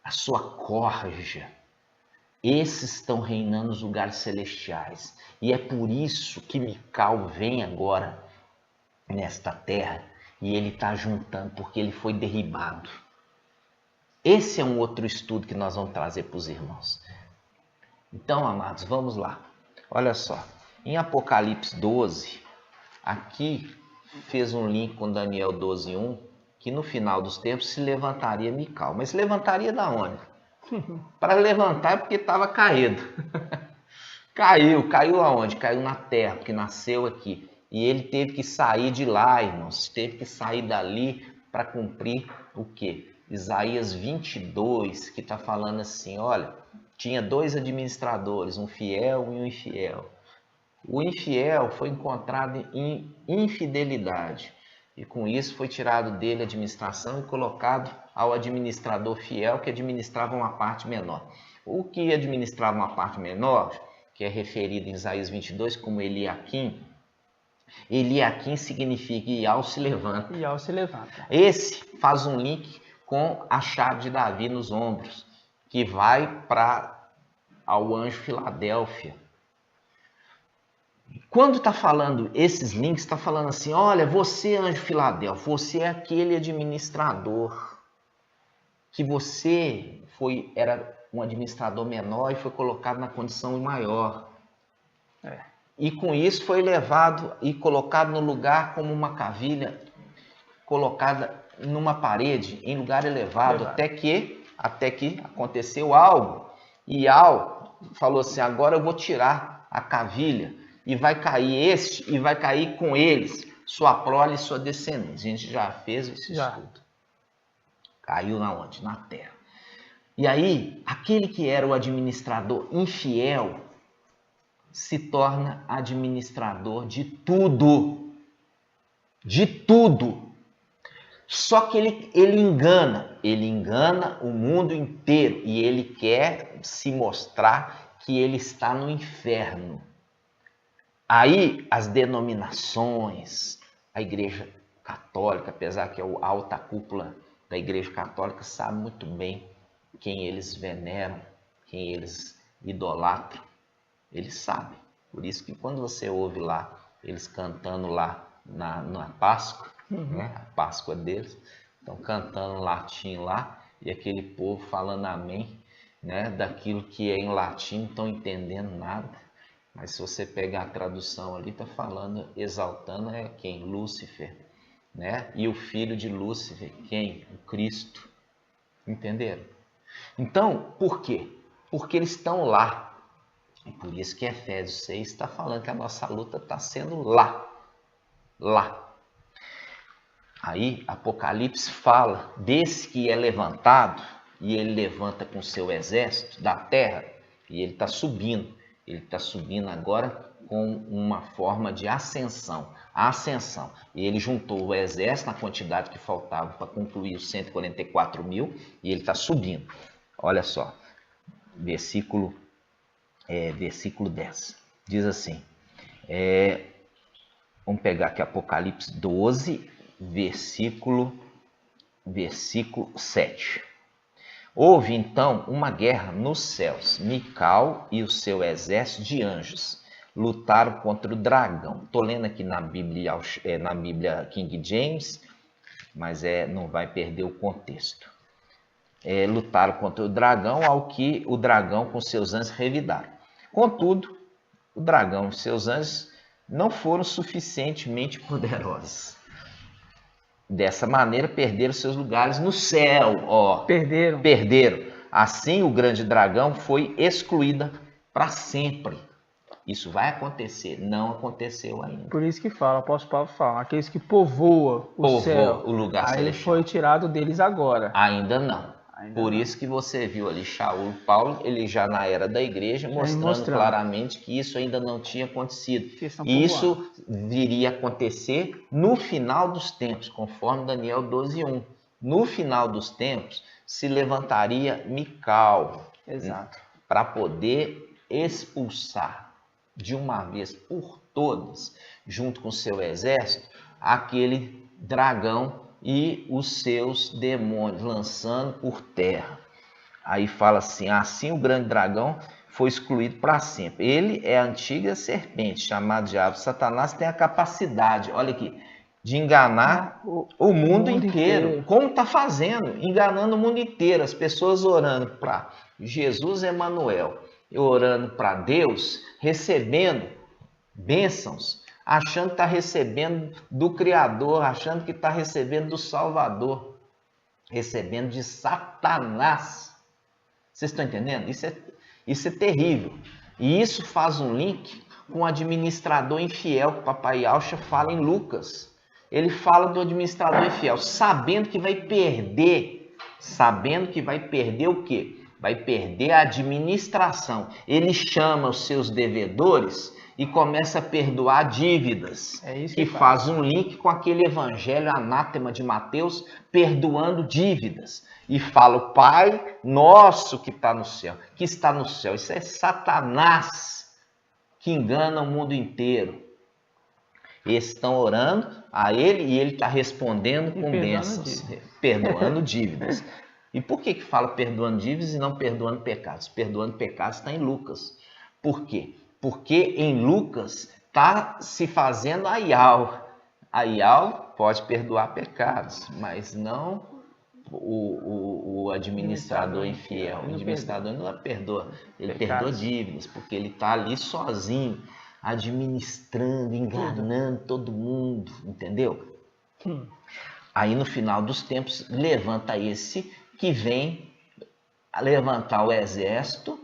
a sua corja. Esses estão reinando nos lugares celestiais. E é por isso que Mical vem agora nesta terra e ele está juntando, porque ele foi derribado. Esse é um outro estudo que nós vamos trazer para os irmãos. Então, amados, vamos lá. Olha só, em Apocalipse 12, aqui fez um link com Daniel 12:1, que no final dos tempos se levantaria Mical. Mas se levantaria da onde? Para levantar é porque estava caído. Caiu aonde? Caiu na terra, porque nasceu aqui. E ele teve que sair de lá, irmãos, teve que sair dali para cumprir o quê? Isaías 22, que está falando assim, olha, tinha 2 administradores, um fiel e um infiel. O infiel foi encontrado em infidelidade e com isso foi tirado dele a administração e colocado ao administrador fiel que administrava uma parte menor. O que administrava uma parte menor, que é referido em Isaías 22 como Eliaquim, Eliaquim significa Ial se levanta. Ial se levanta. Esse faz um link com a chave de Davi nos ombros, que vai ao anjo Filadélfia. Quando está falando esses links, está falando assim, olha, você, anjo Filadélfia, você é aquele administrador que você era um administrador menor e foi colocado na condição maior. E com isso foi levado e colocado no lugar como uma cavilha colocada numa parede, em lugar elevado, até que aconteceu algo. E Al falou assim, agora eu vou tirar a cavilha. E vai cair e vai cair com eles, sua prole e sua descendência. A gente já fez esse estudo. Caiu na onde? Na terra. E aí, aquele que era o administrador infiel se torna administrador de tudo. De tudo. Só que ele engana o mundo inteiro e ele quer se mostrar que ele está no inferno. Aí as denominações, a Igreja Católica, apesar que a alta cúpula da Igreja Católica sabe muito bem quem eles veneram, quem eles idolatram, eles sabem. Por isso que quando você ouve lá, eles cantando lá na Páscoa, né, a Páscoa deles, estão cantando latim lá, e aquele povo falando amém, né, daquilo que é em latim, não estão entendendo nada. Mas se você pegar a tradução ali, está falando, exaltando quem? Lúcifer, né? E o filho de Lúcifer, quem? O Cristo. Entenderam? Então, por quê? Porque eles estão lá. E por isso que Efésios 6 está falando que a nossa luta está sendo lá. Lá. Aí, Apocalipse fala desse que é levantado, e ele levanta com seu exército da terra, e ele está subindo. Ele está subindo agora com uma forma de ascensão. A ascensão. E ele juntou o exército na quantidade que faltava para concluir os 144 mil. E ele está subindo. Olha só. Versículo 10. Diz assim. Vamos pegar aqui Apocalipse 12, versículo 7. Houve então uma guerra nos céus. Micael e o seu exército de anjos lutaram contra o dragão. Estou lendo aqui na Bíblia King James, mas não vai perder o contexto. Lutaram contra o dragão, ao que o dragão com seus anjos revidaram. Contudo, o dragão e seus anjos não foram suficientemente poderosos. Dessa maneira, perderam seus lugares no céu. Perderam. Assim, o grande dragão foi excluída para sempre. Isso vai acontecer. Não aconteceu ainda. Por isso que fala, o apóstolo Paulo fala, aqueles que povoam o céu, o lugar celestial. Aí foi tirado deles agora. Ainda não. Por isso que você viu ali Paulo, ele já na era da igreja, mostrando claramente que isso ainda não tinha acontecido. E isso viria a acontecer no final dos tempos, conforme Daniel 12:1. No final dos tempos, se levantaria Micael, para poder expulsar de uma vez por todas, junto com seu exército, aquele dragão e os seus demônios, lançando por terra. Aí fala assim, assim o grande dragão foi excluído para sempre. Ele é a antiga serpente, chamada diabo. Satanás tem a capacidade, olha aqui, de enganar o mundo inteiro. Como está fazendo? Enganando o mundo inteiro. As pessoas orando para Jesus Emanuel, orando para Deus, recebendo bênçãos, achando que está recebendo do Criador, achando que está recebendo do Salvador, recebendo de Satanás. Vocês estão entendendo? Isso é terrível. E isso faz um link com o administrador infiel que o papai Yaucha fala em Lucas. Ele fala do administrador infiel, sabendo que vai perder o quê? Vai perder a administração. Ele chama os seus devedores e começa a perdoar dívidas. É isso que faz um link com aquele evangelho anátema de Mateus, perdoando dívidas. E fala, o Pai nosso que está no céu. Que está no céu. Isso é Satanás que engana o mundo inteiro. Eles estão orando a ele e ele está respondendo com bênçãos, perdoando dívidas. E por que fala perdoando dívidas e não perdoando pecados? Perdoando pecados está em Lucas. Por quê? Porque em Lucas está se fazendo a Ial. A Ial pode perdoar pecados, mas não o administrador infiel. O administrador não perdoa, ele perdoa dívidas, porque ele está ali sozinho, administrando, enganando todo mundo, entendeu? Aí no final dos tempos, levanta esse que vem levantar o exército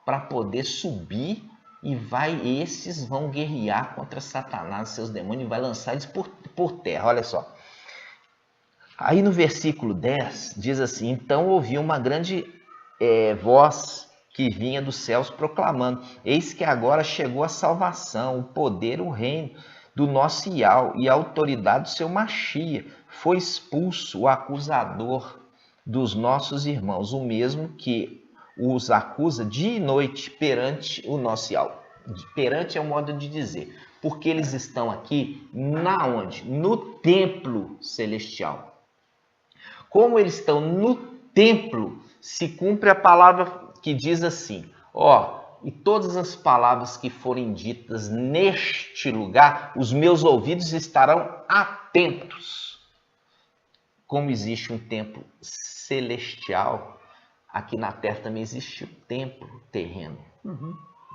para poder subir e esses vão guerrear contra Satanás, seus demônios, e vai lançar eles por terra. Olha só. Aí no versículo 10 diz assim: então ouvi uma grande voz que vinha dos céus proclamando: eis que agora chegou a salvação, o poder, o reino do nosso Ial e a autoridade do seu Machia. Foi expulso o acusador dos nossos irmãos, o mesmo que os acusa dia e noite perante o nosso Ial. Perante é o modo de dizer, porque eles estão aqui na onde? No templo celestial. Como eles estão no templo, se cumpre a palavra que diz assim, e todas as palavras que forem ditas neste lugar, os meus ouvidos estarão atentos. Como existe um templo celestial, aqui na terra também existe um templo terreno.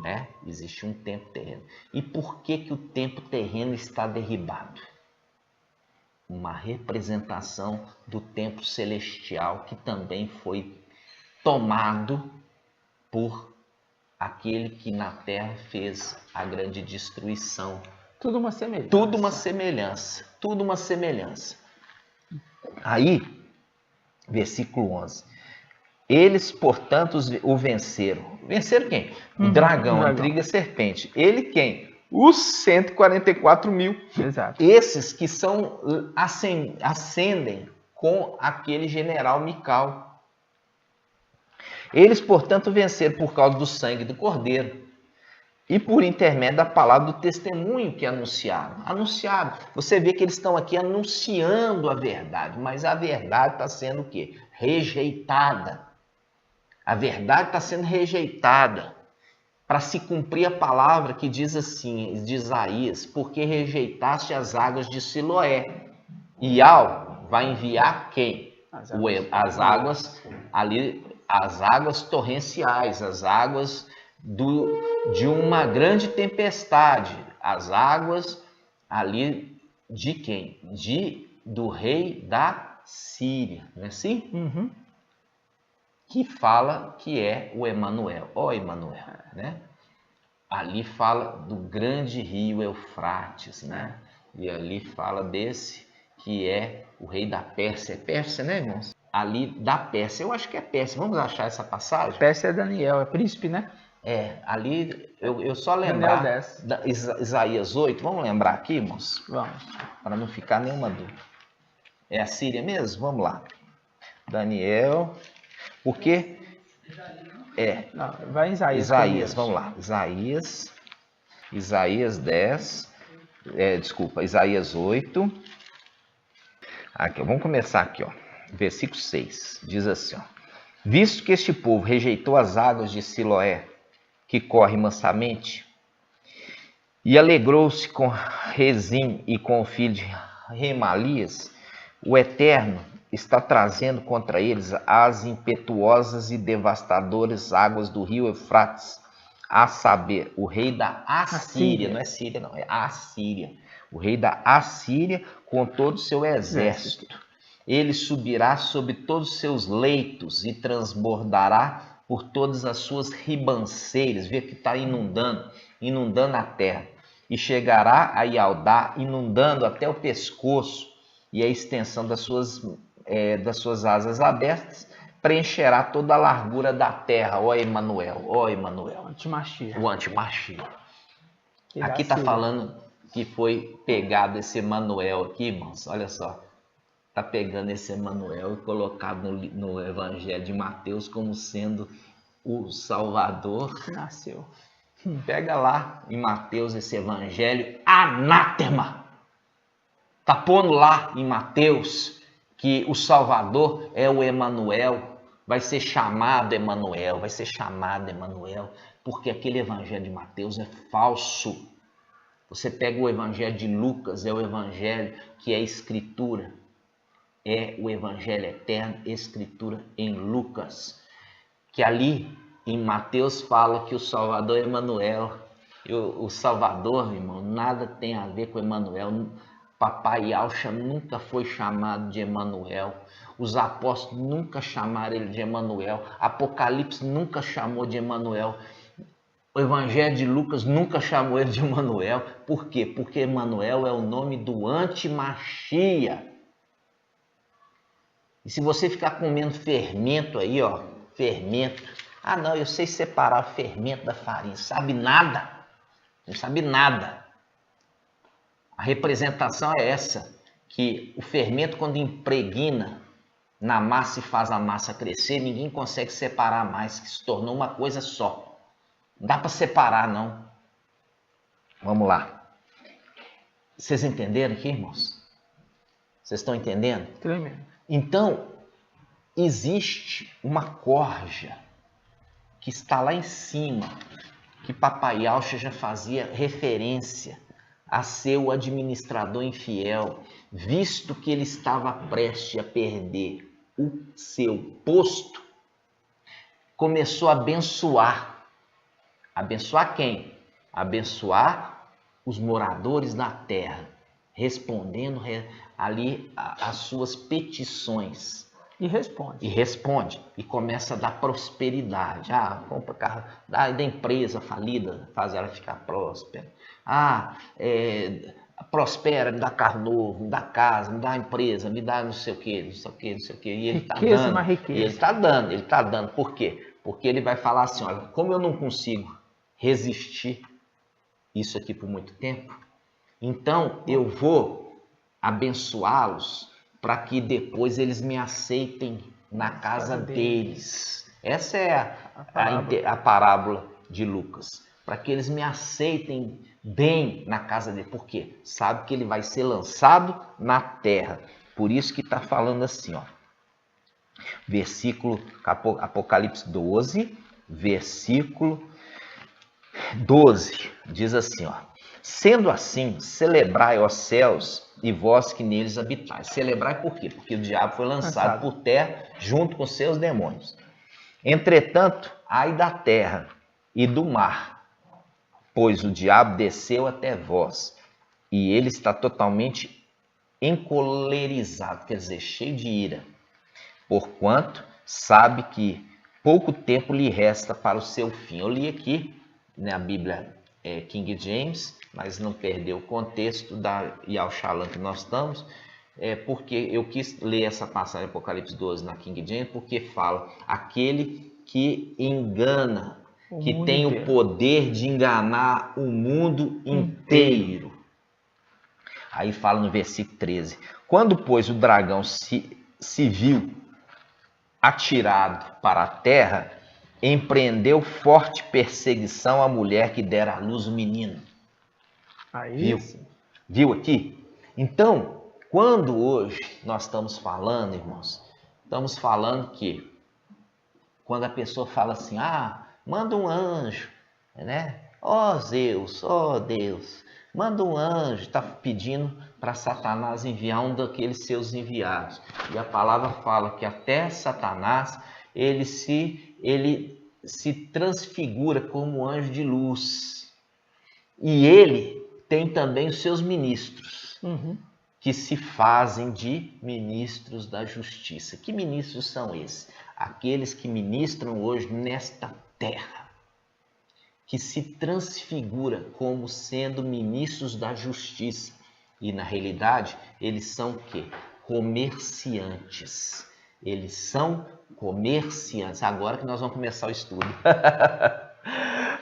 Né? Existe um templo terreno. E por que o templo terreno está derribado? Uma representação do templo celestial que também foi tomado por aquele que na terra fez a grande destruição. Tudo uma semelhança. Tudo uma semelhança. Tudo uma semelhança. Aí, versículo 11. Eles, portanto, o venceram. Venceram quem? O dragão, a antiga serpente. Ele quem? Os 144 mil. Exato. Esses que ascendem com aquele general Mical. Eles, portanto, venceram por causa do sangue do Cordeiro e por intermédio da palavra do testemunho que anunciaram. Você vê que eles estão aqui anunciando a verdade, mas a verdade está sendo o quê? Rejeitada. A verdade está sendo rejeitada para se cumprir a palavra que diz assim, de Isaías, porque rejeitaste as águas de Siloé. Ial vai enviar quem? As águas ali, as águas torrenciais, as águas de uma grande tempestade, as águas ali de quem? Do rei da Síria, não é assim? Que fala que é o Emanuel. Emanuel, né? Ali fala do grande rio Eufrates, né? E ali fala desse que é o rei da Pérsia. É Pérsia, né, irmãos? Ali da Pérsia. Eu acho que é Pérsia. Vamos achar essa passagem? Pérsia é Daniel, é príncipe, né? Ali eu só lembrar Isaías 8. Vamos lembrar aqui, irmãos? Vamos. Para não ficar nenhuma dúvida. É a Síria mesmo? Vamos lá. Daniel... Porque vai em Isaías. Isaías, vamos lá. Isaías 10. Isaías 8. Aqui, vamos começar aqui, versículo 6. Diz assim, visto que este povo rejeitou as águas de Siloé, que corre mansamente, e alegrou-se com Rezim e com o filho de Remalias, o Eterno está trazendo contra eles as impetuosas e devastadoras águas do rio Eufrates, a saber, o rei da Assíria, não é Síria não, é Assíria, o rei da Assíria com todo o seu exército. Ele subirá sobre todos os seus leitos e transbordará por todas as suas ribanceiras, vê que está inundando. inundando a terra, e chegará a Ialdá, inundando até o pescoço, e a extensão das suas asas abertas preencherá toda a largura da terra. Ó Emanuel, ó Emanuel. Antimachia. O antimachia. Aqui está falando que foi pegado esse Emanuel aqui, irmãos. Olha só. Está pegando esse Emanuel e colocado no Evangelho de Mateus como sendo o Salvador. Nasceu. Pega lá em Mateus esse Evangelho anátema. Está pondo lá em Mateus que o Salvador é o Emanuel. Vai ser chamado Emanuel, vai ser chamado Emanuel, porque aquele Evangelho de Mateus é falso. Você pega o Evangelho de Lucas, é o Evangelho que é Escritura. É o Evangelho eterno, Escritura em Lucas. Que ali em Mateus fala que o Salvador é Emanuel. E o Salvador, irmão, nada tem a ver com Emanuel. Papai Yaucha nunca foi chamado de Emanuel. Os apóstolos nunca chamaram ele de Emanuel. Apocalipse nunca chamou de Emanuel. O Evangelho de Lucas nunca chamou ele de Emanuel. Por quê? Porque Emanuel é o nome do antimachia. E se você ficar comendo fermento aí, ó, fermento. Ah, não, eu sei separar o fermento da farinha. Sabe nada. Não sabe nada. A representação é essa, que o fermento, quando impregna na massa e faz a massa crescer, ninguém consegue separar mais, que se tornou uma coisa só. Não dá para separar, não. Vamos lá. Vocês entenderam aqui, irmãos? Vocês estão entendendo? Tremendo. Então, existe uma corja que está lá em cima, que Papai Yaucha já fazia referência a ser o administrador infiel, visto que ele estava prestes a perder o seu posto, começou a abençoar. Abençoar quem? Abençoar os moradores da terra, respondendo ali as suas petições. E responde. E responde. E começa a dar prosperidade. Ah, compra carro da empresa falida, faz ela ficar próspera. Ah, prospera, me dá carro novo, me dá casa, me dá empresa, me dá não sei o quê, não sei o quê, não sei o quê. E ele está dando. Riqueza. E ele está dando. Por quê? Porque ele vai falar assim, olha, como eu não consigo resistir isso aqui por muito tempo, então eu vou abençoá-los para que depois eles me aceitem na casa deles. Essa é a parábola de Lucas. Para que eles me aceitem bem na casa dele. Por quê? Sabe que ele vai ser lançado na terra. Por isso que está falando assim, ó. Versículo, Apocalipse 12, versículo 12. Diz assim, ó. Sendo assim, celebrai, ó céus, e vós que neles habitais. Celebrai por quê? Porque o diabo foi lançado por terra junto com seus demônios. Entretanto, ai da terra e do mar, pois o diabo desceu até vós, e ele está totalmente encolerizado, quer dizer, cheio de ira, porquanto sabe que pouco tempo lhe resta para o seu fim. Eu li aqui, né, a Bíblia King James, mas não perdeu o contexto da Yauxalan que nós estamos, porque eu quis ler essa passagem Apocalipse 12 na King James, porque fala aquele que engana, que tem o poder de enganar o mundo inteiro. Aí fala no versículo 13, quando, pois, o dragão se viu atirado para a terra, empreendeu forte perseguição à mulher que dera à luz o menino. Aí, Viu aqui? Então, quando hoje nós estamos falando, irmãos, estamos falando que quando a pessoa fala assim, manda um anjo, né? Ó Zeus, ó Deus, manda um anjo, está pedindo para Satanás enviar um daqueles seus enviados. E a palavra fala que até Satanás, ele se transfigura como anjo de luz. E ele tem também os seus ministros, que se fazem de ministros da justiça. Que ministros são esses? Aqueles que ministram hoje nesta terra, que se transfigura como sendo ministros da justiça. E na realidade, eles são o quê? Comerciantes. Eles são comerciantes. Agora que nós vamos começar o estudo.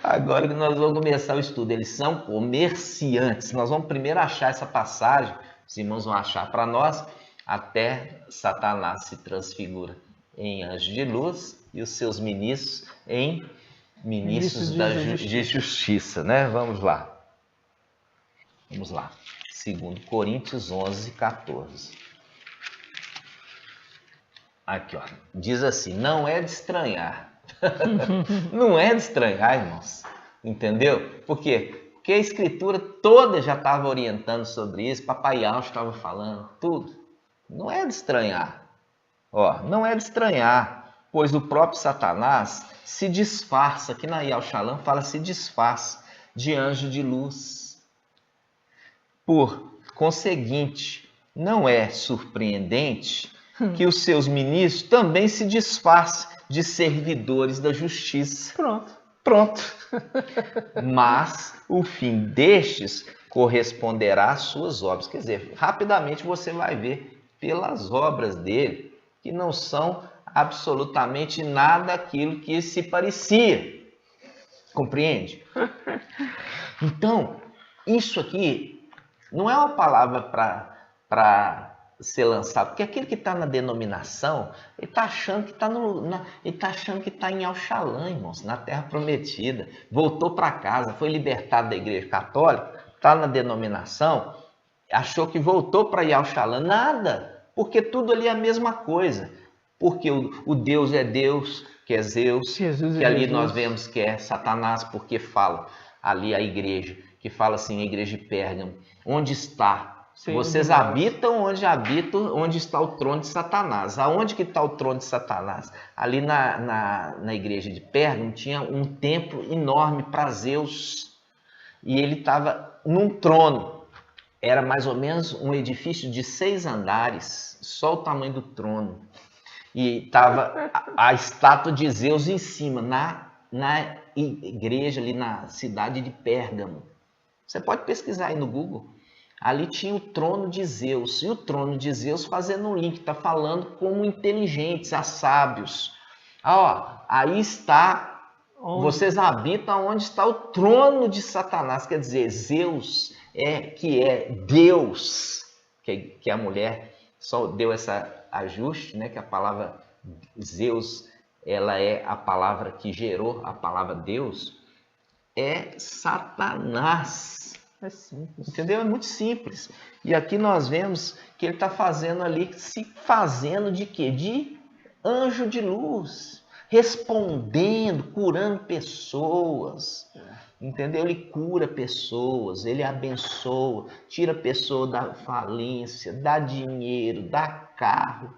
Agora que nós vamos começar o estudo. Eles são comerciantes. Nós vamos primeiro achar essa passagem. Os irmãos vão achar para nós. Até Satanás se transfigura em anjo de luz e os seus ministros em ministros de justiça, né? Vamos lá. Vamos lá. 2 Coríntios 11, 14. Aqui, ó. Diz assim, não é de estranhar. Não é de estranhar, irmãos. Entendeu? Por quê? Porque a escritura toda já estava orientando sobre isso. Papai Alcho estava falando tudo. Não é de estranhar. Ó, não é de estranhar, pois o próprio Satanás se disfarça. Aqui na Yal Shalom fala se disfarça de anjo de luz. Por conseguinte, não é surpreendente que os seus ministros também se disfarcem de servidores da justiça. Pronto. Mas o fim destes corresponderá às suas obras. Quer dizer, rapidamente você vai ver pelas obras dele que não são absolutamente nada aquilo que se parecia. Compreende? Então, isso aqui não é uma palavra para ser lançado, porque aquele que está na denominação, ele está achando que está em Al-Shalom, irmãos, na Terra Prometida. Voltou para casa, foi libertado da Igreja Católica, está na denominação, achou que voltou para Al-Shalom. Nada, porque tudo ali é a mesma coisa. Porque o Deus é Deus, que é Zeus, Jesus que ali nós vemos que é Satanás, porque fala ali a igreja, que fala assim, a igreja de Pérgamo, onde está? Vocês habitam onde está o trono de Satanás. Aonde que está o trono de Satanás? Ali na igreja de Pérgamo tinha um templo enorme para Zeus. E ele estava num trono. Era mais ou menos um edifício de 6 andares, só o tamanho do trono. E estava a estátua de Zeus em cima, na igreja ali na cidade de Pérgamo. Você pode pesquisar aí no Google. Ali tinha o trono de Zeus. E o trono de Zeus fazendo um link, está falando como inteligentes, a sábios. Aí está, vocês habitam onde está o trono de Satanás. Quer dizer, Zeus que é Deus, que a mulher só deu essa ajuste, né? Que a palavra Zeus, ela é a palavra que gerou a palavra Deus, é Satanás. É simples. Entendeu? É muito simples. E aqui nós vemos que ele está fazendo ali, se fazendo de quê? De anjo de luz, respondendo, curando pessoas. Entendeu? Ele cura pessoas, ele abençoa, tira a pessoa da falência, dá dinheiro, dá carro.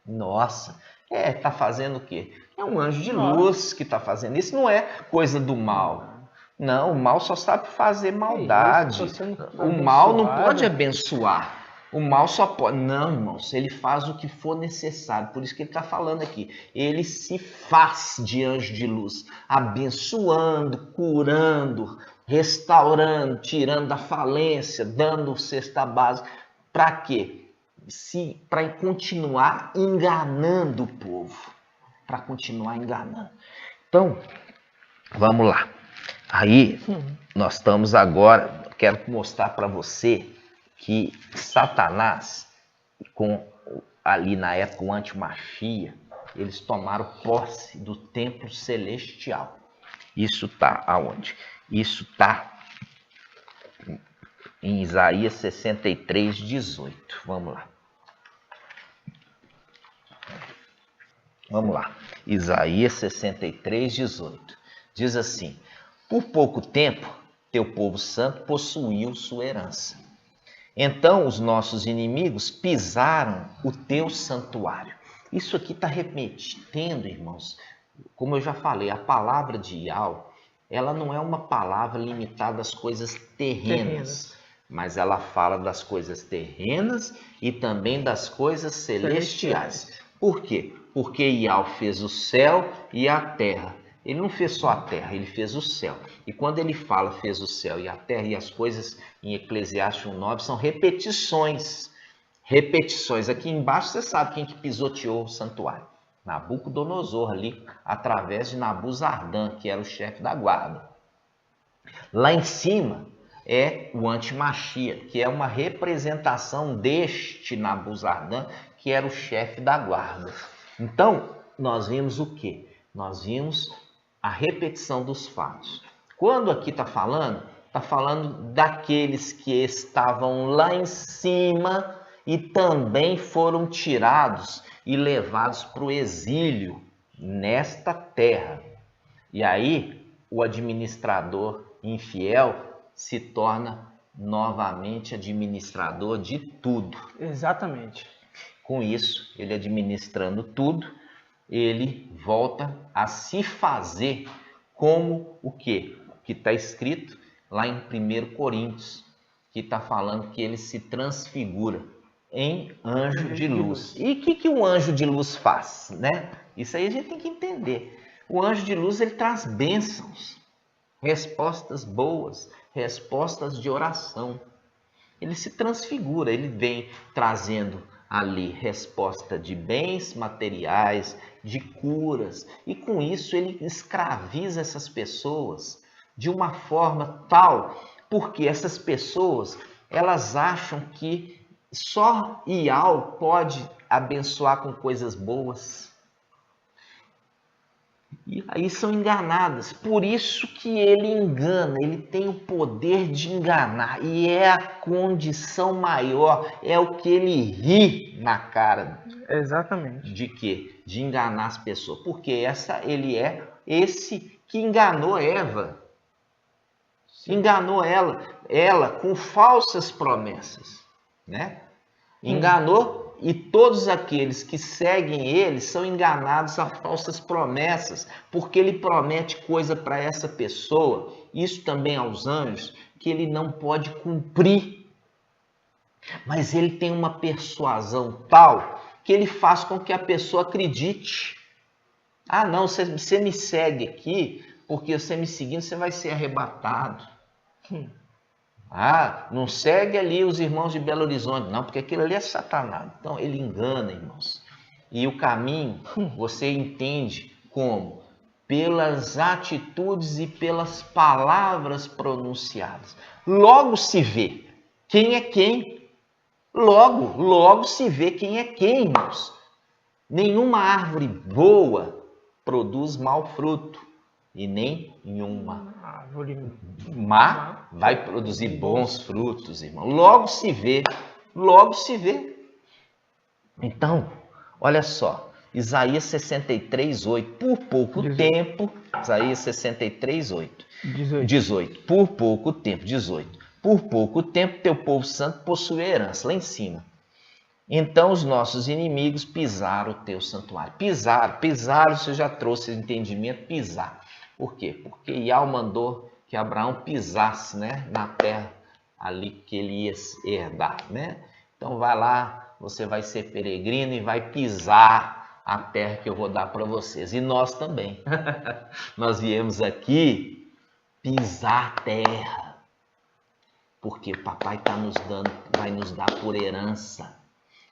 Nossa, tá fazendo o quê? É um anjo de luz que está fazendo isso, não é coisa do mal. Não, o mal só sabe fazer maldade. O mal não pode abençoar. O mal só pode... Não, irmãos, ele faz o que for necessário. Por isso que ele está falando aqui. Ele se faz de anjo de luz, abençoando, curando, restaurando, tirando da falência, dando cesta básica. Para quê? Para continuar enganando o povo. Para continuar enganando. Então, vamos lá. Aí, nós estamos agora, quero mostrar para você que Satanás, ali na época o Antimachia, eles tomaram posse do templo celestial. Isso está aonde? Isso está em Isaías 63, 18. Vamos lá. Vamos lá. Isaías 63, 18. Diz assim: por pouco tempo, teu povo santo possuiu sua herança. Então os nossos inimigos pisaram o teu santuário. Isso aqui está remetendo, irmãos, como eu já falei, a palavra de Yahweh, ela não é uma palavra limitada às coisas terrenas, mas ela fala das coisas terrenas e também das coisas celestiais. Por quê? Porque Yahweh fez o céu e a terra. Ele não fez só a terra, ele fez o céu. E quando ele fala fez o céu e a terra e as coisas em Eclesiastes 1:9 são repetições. Repetições. Aqui embaixo você sabe quem que pisoteou o santuário. Nabucodonosor ali, através de Nabuzardan, que era o chefe da guarda. Lá em cima é o Antimachia, que é uma representação deste Nabuzardan, que era o chefe da guarda. Então, nós vimos o quê? Nós vimos a repetição dos fatos. Quando aqui está falando daqueles que estavam lá em cima e também foram tirados e levados para o exílio nesta terra. E aí, o administrador infiel se torna novamente administrador de tudo. Exatamente. Com isso, ele administrando tudo, ele volta a se fazer como o quê? Que está escrito lá em 1 Coríntios, que está falando que ele se transfigura em anjo de luz. E o que o anjo de luz faz, né? Isso aí a gente tem que entender. O anjo de luz, ele traz bênçãos, respostas boas, respostas de oração. Ele se transfigura, ele vem trazendo ali resposta de bens materiais, de curas, e com isso ele escraviza essas pessoas de uma forma tal, porque essas pessoas, elas acham que só Iau pode abençoar com coisas boas. E aí são enganadas. Por isso que ele engana, ele tem o poder de enganar. E é a condição maior, é o que ele ri na cara. Exatamente. De quê? De enganar as pessoas. Porque ele é esse que enganou Eva. Enganou ela com falsas promessas, né? Enganou. E todos aqueles que seguem ele são enganados a falsas promessas, porque ele promete coisa para essa pessoa, isso também aos anjos, que ele não pode cumprir. Mas ele tem uma persuasão tal que ele faz com que a pessoa acredite. Ah, não, você me segue aqui, porque você me seguindo, você vai ser arrebatado. Ah, não segue ali os irmãos de Belo Horizonte, não, porque aquilo ali é Satanás. Então, ele engana, irmãos. E o caminho, você entende como? Pelas atitudes e pelas palavras pronunciadas. Logo se vê quem é quem. Logo se vê quem é quem, irmãos. Nenhuma árvore boa produz mau fruto. E nem nenhuma má vai produzir bons frutos, irmão. Logo se vê. Então, olha só, Isaías 63:8. Por pouco tempo, Isaías 63:8. 18. Por pouco tempo, 18. Por pouco tempo, teu povo santo possui herança, lá em cima. Então os nossos inimigos pisaram o teu santuário. Pisaram, você já trouxe o entendimento, pisar. Por quê? Porque Iau mandou que Abraão pisasse, né, na terra ali que ele ia herdar, né? Então vai lá, você vai ser peregrino e vai pisar a terra que eu vou dar para vocês. E nós também. Nós viemos aqui pisar a terra. Porque o papai vai nos dar por herança.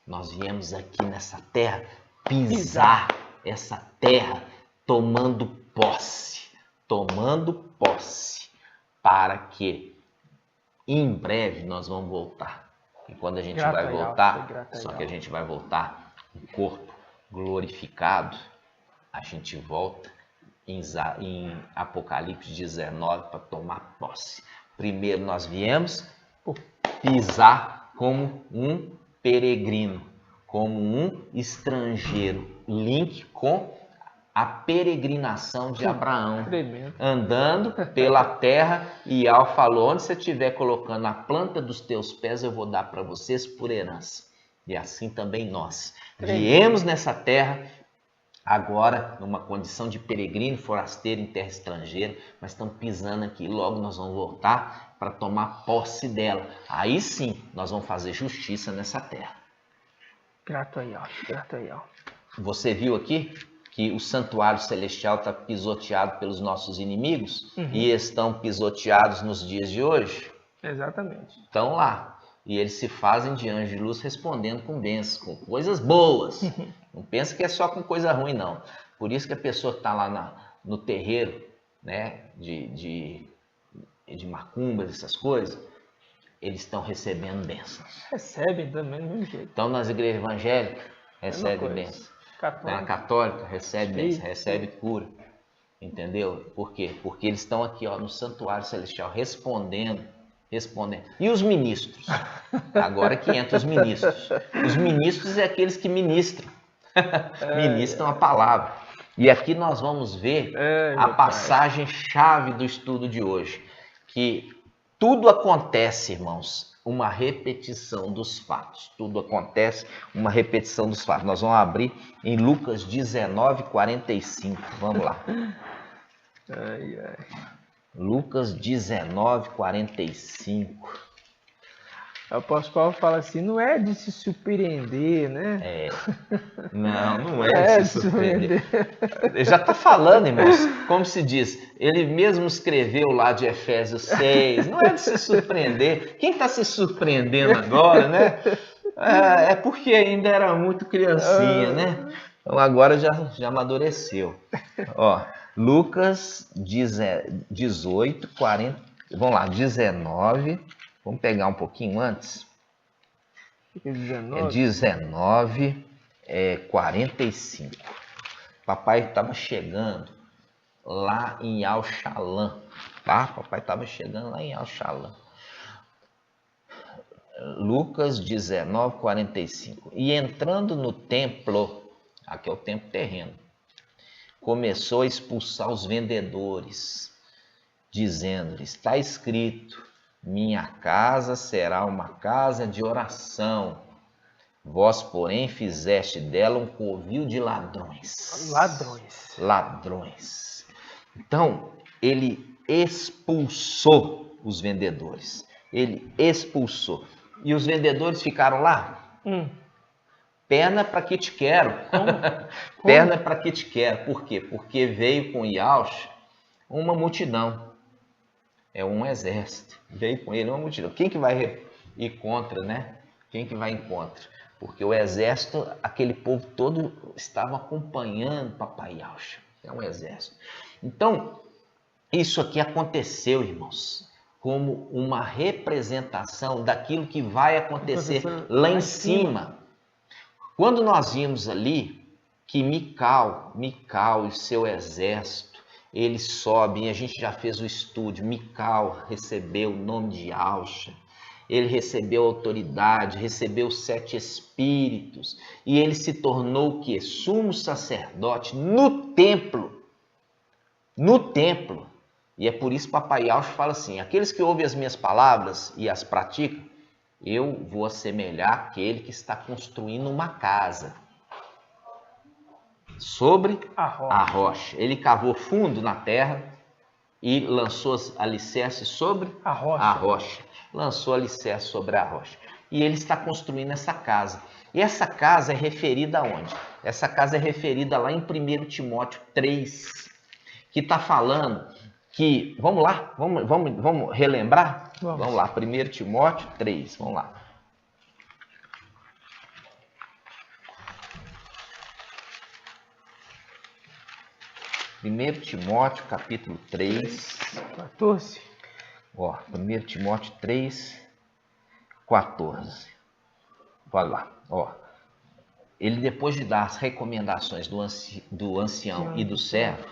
Nós viemos aqui nessa terra pisar essa terra, tomando posse, para que em breve nós vamos voltar. E quando a gente vai voltar, só que a gente vai voltar um corpo glorificado, a gente volta em Apocalipse 19 para tomar posse. Primeiro nós viemos pisar como um peregrino, como um estrangeiro, link com a peregrinação de Abraão, andando pela terra, e Iau falou, onde você estiver colocando a planta dos teus pés, eu vou dar para vocês por herança. E assim também nós viemos nessa terra, agora numa condição de peregrino, forasteiro em terra estrangeira, mas estamos pisando aqui, logo nós vamos voltar para tomar posse dela. Aí sim, nós vamos fazer justiça nessa terra. Grato a Iau. Você viu aqui? que o santuário celestial está pisoteado pelos nossos inimigos e estão pisoteados nos dias de hoje? Exatamente. Estão lá. E eles se fazem de anjo de luz respondendo com bênçãos, com coisas boas. Não pensa que é só com coisa ruim, não. Por isso que a pessoa está lá no terreiro, né, de macumbas, essas coisas, eles estão recebendo bênçãos. Recebem também do mesmo jeito. Então, nas igrejas evangélicas, recebe bênçãos. Na católica, recebe bênção, recebe cura. Entendeu? Por quê? Porque eles estão aqui, ó, no santuário celestial, respondendo. E os ministros? Agora que entra os ministros. Os ministros é aqueles que ministram. Ministram a palavra. E aqui nós vamos ver a passagem-chave do estudo de hoje. Que tudo acontece, irmãos, uma repetição dos fatos. Tudo acontece, uma repetição dos fatos. Nós vamos abrir em Lucas 19:45. Vamos lá. Lucas 19:45. O apóstolo Paulo fala assim, não é de se surpreender, né? Não é de se surpreender. Ele já está falando, irmãos, como se diz, ele mesmo escreveu lá de Efésios 6, não é de se surpreender. Quem está se surpreendendo agora, né? É porque ainda era muito criancinha, né? Então agora já amadureceu. Ó, Lucas 18:40, vamos lá, 19. Vamos pegar um pouquinho antes. 19:45. Papai estava chegando lá em Al-Shalom, tá? Papai estava chegando lá em Al-Shalom. Lucas 19:45. E entrando no templo, aqui é o templo terreno, começou a expulsar os vendedores, dizendo-lhes: está escrito, minha casa será uma casa de oração. Vós, porém, fizeste dela um covil de ladrões. Ladrões. Então, ele expulsou os vendedores. Ele expulsou. E os vendedores ficaram lá? Perna para que te quero. Perna para que te quero. Por quê? Porque veio com Yaush uma multidão. É um exército. Veio com ele uma multidão. Quem que vai ir contra, né? Quem que vai em contra? Porque o exército, aquele povo todo estava acompanhando Papai Yaush. É um exército. Então, isso aqui aconteceu, irmãos, como uma representação daquilo que vai acontecer lá em cima. Quando nós vimos ali que Mical e seu exército, eles sobem, a gente já fez o estudo, Mical recebeu o nome de Yaush, ele recebeu autoridade, recebeu os 7 espíritos, e ele se tornou o quê? Sumo sacerdote no templo. No templo. E é por isso que Papai Yaush fala assim, aqueles que ouvem as minhas palavras e as praticam, eu vou assemelhar aquele que está construindo uma casa sobre a rocha. Ele cavou fundo na terra e lançou alicerces sobre a rocha. Lançou alicerces sobre a rocha. E ele está construindo essa casa. E essa casa é referida aonde? Essa casa é referida lá em 1 Timóteo 3, que está falando que... Vamos lá? Vamos relembrar? Vamos lá, 1 Timóteo 3, vamos lá. 1 Timóteo, capítulo 3. 14. Ó, 1 Timóteo 3, 14. Olha lá, ó. Ele, depois de dar as recomendações do ancião e do servo,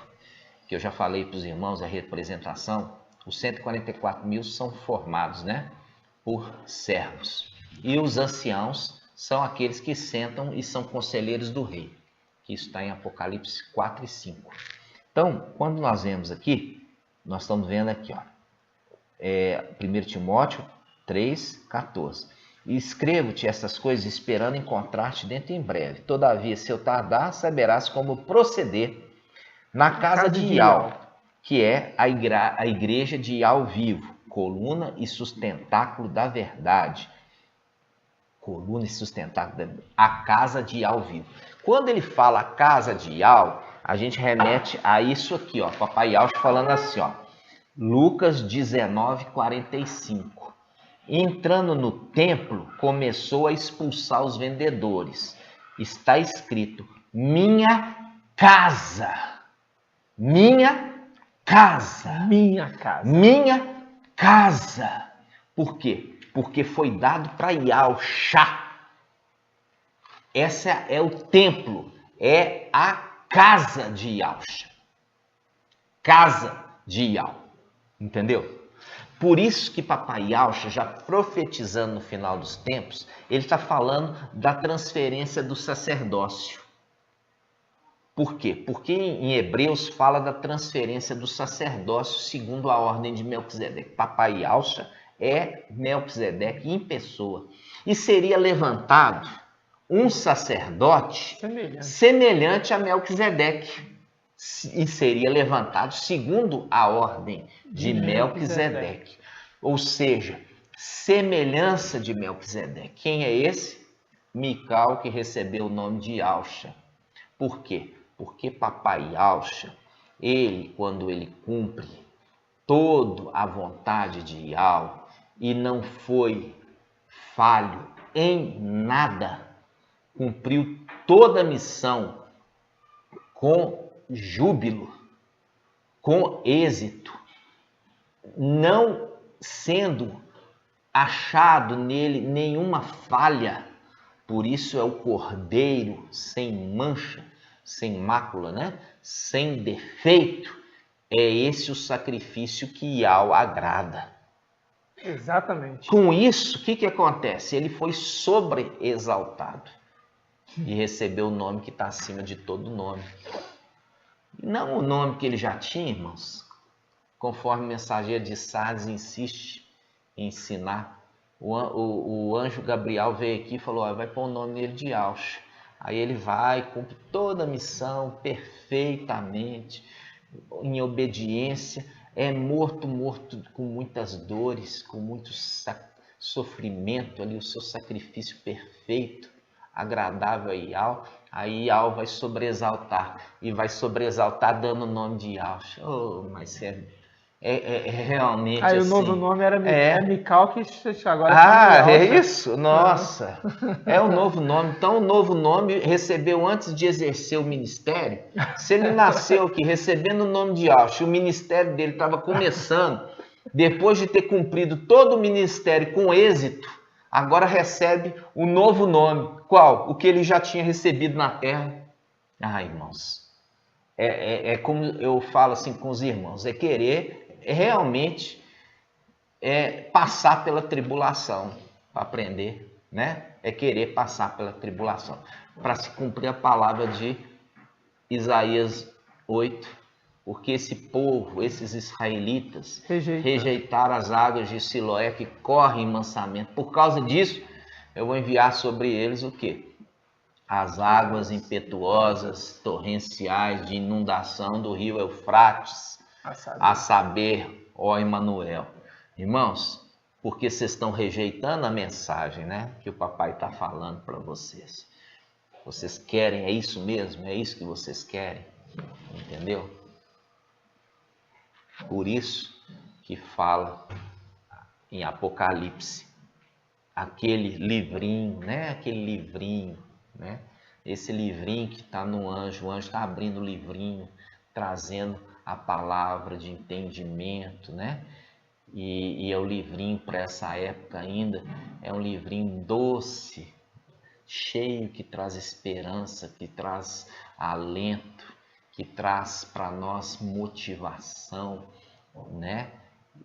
que eu já falei para os irmãos, a representação, os 144 mil são formados, né, por servos. E os anciãos são aqueles que sentam e são conselheiros do rei. Que isso está em Apocalipse 4 e 5. Então, quando nós vemos aqui, nós estamos vendo aqui, ó, 1 Timóteo 3, 14. E escrevo-te essas coisas esperando encontrar-te dentro em breve. Todavia, se eu tardar, saberás como proceder na casa de Ial, que é a igreja de Ial vivo, coluna e sustentáculo da verdade. coluna sustentada, a casa de Yahvé vivo. Quando ele fala casa de Yahvé, a gente remete a isso aqui, ó, Papai Yahvé falando assim, ó, Lucas 19:45. Entrando no templo, começou a expulsar os vendedores. Está escrito, minha casa, minha casa, minha casa, minha casa. Por quê? Porque foi dado para Yahshua. Esse é o templo, é a casa de Yahshua. Casa de Yahvé, entendeu? Por isso que Papai Yahshua, já profetizando no final dos tempos, ele está falando da transferência do sacerdócio. Por quê? Porque em Hebreus fala da transferência do sacerdócio segundo a ordem de Melquisedeque. Papai Yahshua é Melquisedeque em pessoa. E seria levantado um sacerdote semelhante a Melquisedeque. E seria levantado segundo a ordem de Melquisedeque. Ou seja, semelhança de Melquisedeque. Quem é esse? Mical, que recebeu o nome de Yahshua. Por quê? Porque Papai Yahshua, ele, quando ele cumpre toda a vontade de Yahvé e não foi falho em nada, cumpriu toda a missão com júbilo, com êxito, não sendo achado nele nenhuma falha. Por isso é o cordeiro sem mancha, sem mácula, né? Sem defeito. É esse o sacrifício que Yahvé agrada. Exatamente. Com isso, o que acontece? Ele foi sobreexaltado e recebeu o nome que está acima de todo nome. Não o nome que ele já tinha, irmãos, conforme o mensageiro de Sardes insiste em ensinar. O anjo Gabriel veio aqui e falou, vai pôr o nome dele de Yahshua. Aí ele vai, cumpre toda a missão perfeitamente, em obediência, é morto com muitas dores, com muito sofrimento ali, o seu sacrifício perfeito, agradável a Yahvé. Aí Yahvé vai sobreexaltar, e vai sobreexaltar dando o nome de Yahshua. Oh, mas é realmente aí assim. O novo nome era Mical, que agora é isso? Nossa! É o novo nome. Então, o novo nome recebeu antes de exercer o ministério. Se ele nasceu aqui recebendo o nome de Yahshua, o ministério dele estava começando, depois de ter cumprido todo o ministério com êxito, agora recebe o novo nome. Qual? O que ele já tinha recebido na terra. Ah, irmãos, é como eu falo assim com os irmãos, é querer realmente passar pela tribulação para aprender, né? É querer passar pela tribulação para se cumprir a palavra de Isaías 8, porque esse povo, esses israelitas, rejeitaram as águas de Siloé que correm mansamente. Por causa disso, eu vou enviar sobre eles o quê? As águas impetuosas, torrenciais de inundação do rio Eufrates, a saber, ó Emanuel. Irmãos, porque vocês estão rejeitando a mensagem, né? Que o papai está falando para vocês. Vocês querem, é isso mesmo? É isso que vocês querem? Entendeu? Por isso que fala em Apocalipse, aquele livrinho, né? Aquele livrinho, né? Esse livrinho que está no anjo, o anjo está abrindo o livrinho, trazendo a palavra de entendimento, né? E é o livrinho para essa época ainda, é um livrinho doce, cheio, que traz esperança, que traz alento, que traz para nós motivação, né?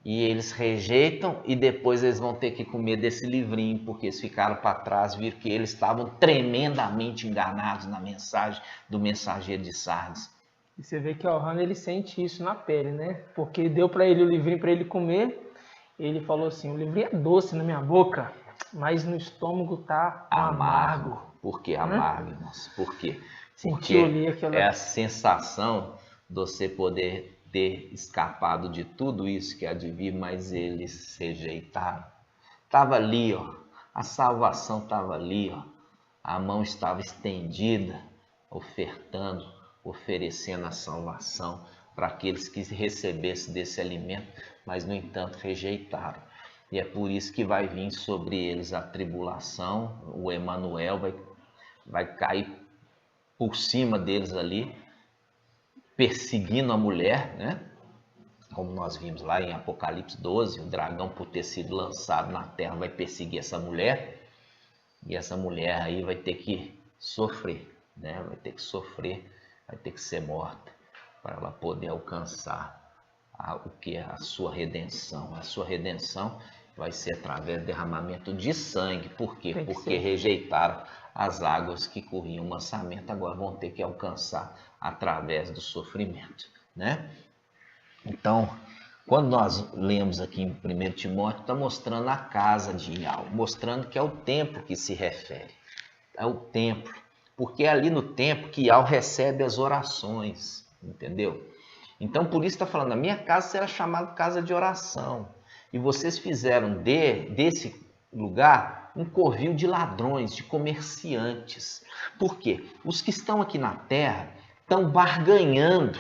E eles rejeitam e depois eles vão ter que comer desse livrinho, porque eles ficaram para trás, viram que eles estavam tremendamente enganados na mensagem do mensageiro de Sardes. E você vê que o Ohana, ele sente isso na pele, né? Porque deu para ele o livrinho para ele comer, ele falou assim, o livrinho é doce na minha boca, mas no estômago tá amargo. Por que amargo, irmãos? Por quê? Sentiu ali é a sensação de você poder ter escapado de tudo isso que há de vir, mas eles rejeitaram. Estava ali, ó, A salvação estava ali, ó. A mão estava estendida, ofertando, oferecendo a salvação para aqueles que recebessem desse alimento, mas no entanto rejeitaram. E é por isso que vai vir sobre eles a tribulação, o Emanuel vai cair por cima deles ali, perseguindo a mulher, né? Como nós vimos lá em Apocalipse 12, o dragão, por ter sido lançado na terra, vai perseguir essa mulher, e essa mulher aí vai ter que sofrer, né? Vai ter que sofrer, vai ter que ser morta, para ela poder alcançar o que é a sua redenção. A sua redenção vai ser através do derramamento de sangue. Por quê? Porque rejeitaram as águas que corriam mansamento, agora vão ter que alcançar através do sofrimento, né? Então, quando nós lemos aqui em 1 Timóteo, está mostrando a casa de Ial, mostrando que é o templo que se refere. É o templo, porque é ali no templo que Ial recebe as orações, entendeu? Então, por isso está falando, a minha casa será chamada casa de oração. E vocês fizeram desse lugar um covil de ladrões, de comerciantes. Por quê? Os que estão aqui na terra estão barganhando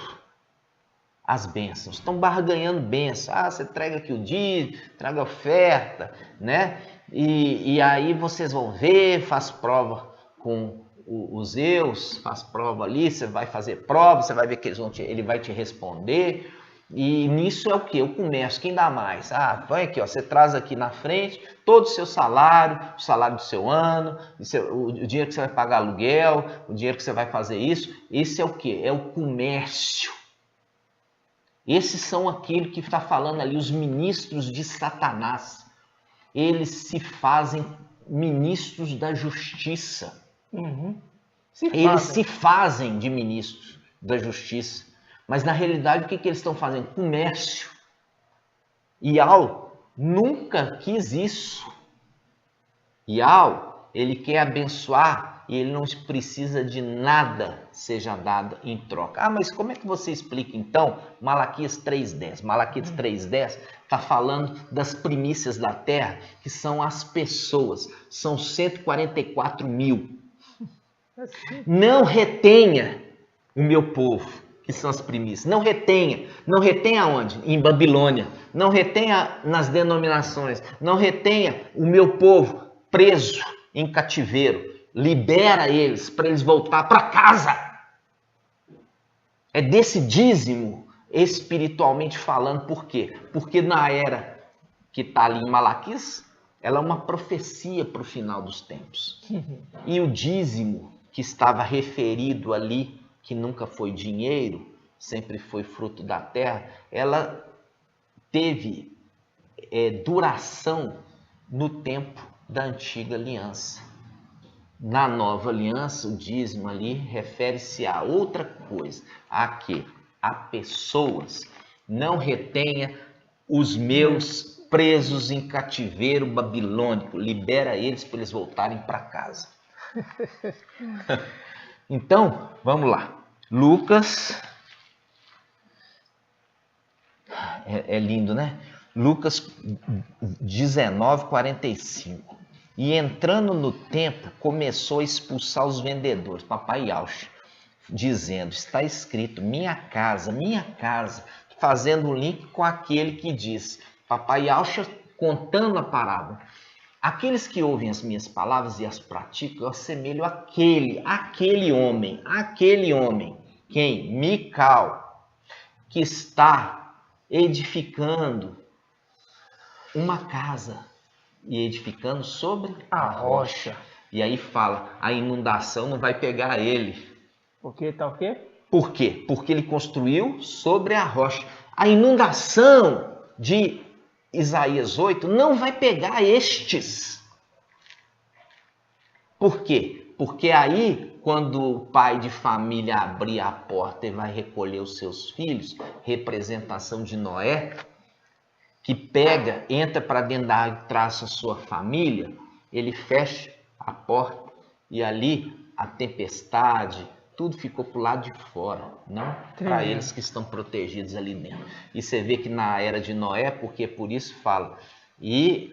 as bênçãos, estão barganhando bênçãos. Ah, você traga aqui o dízimo, traga a oferta, né? E aí vocês vão ver, faz prova com os Zeus, faz prova ali, você vai fazer prova, você vai ver que ele vai te responder. E nisso é o que? O comércio, quem dá mais? Ah, vai aqui, ó, você traz aqui na frente todo o seu salário, o salário do seu ano, o dinheiro que você vai pagar aluguel, o dinheiro que você vai fazer isso. Esse é o que? É o comércio. Esses são aqueles que está falando ali, os ministros de Satanás. Eles se fazem ministros da justiça. Uhum. Eles se fazem de ministros da justiça. Mas na realidade o que eles estão fazendo? Comércio. Ial nunca quis isso. Ial, ele quer abençoar e ele não precisa de nada seja dado em troca. Ah, mas como é que você explica então Malaquias 3:10? Malaquias 3:10 está falando das primícias da terra, que são as pessoas, são 144 mil. Não retenha o meu povo, que são as primícias. Não retenha. Não retenha onde? Em Babilônia. Não retenha nas denominações. Não retenha o meu povo preso em cativeiro. Libera eles para eles voltar para casa. É desse dízimo, espiritualmente falando. Por quê? Porque na era que está ali em Malaquias, ela é uma profecia para o final dos tempos. E o dízimo que estava referido ali, que nunca foi dinheiro, sempre foi fruto da terra, ela teve duração no tempo da antiga aliança. Na nova aliança, o dízimo ali refere-se a outra coisa, a que a pessoas não retenha os meus presos em cativeiro babilônico, libera eles para eles voltarem para casa. Então, vamos lá. Lucas, é lindo, né? Lucas 19:45. E entrando no templo, começou a expulsar os vendedores, papai Yauch, dizendo, está escrito, minha casa, fazendo um link com aquele que diz, papai Yauch contando a parábola. Aqueles que ouvem as minhas palavras e as praticam, eu assemelho aquele homem, quem? Mical, que está edificando uma casa e edificando sobre a rocha. E aí fala, a inundação não vai pegar ele. Porque tá o quê? Por quê? Porque ele construiu sobre a rocha. A inundação de Isaías 8 não vai pegar estes. Por quê? Porque aí, quando o pai de família abrir a porta e vai recolher os seus filhos, representação de Noé, que pega, entra para dentro da água e traz a sua família, ele fecha a porta e ali a tempestade, tudo ficou para o lado de fora, não para eles que estão protegidos ali dentro. E você vê que na era de Noé, porque por isso fala, e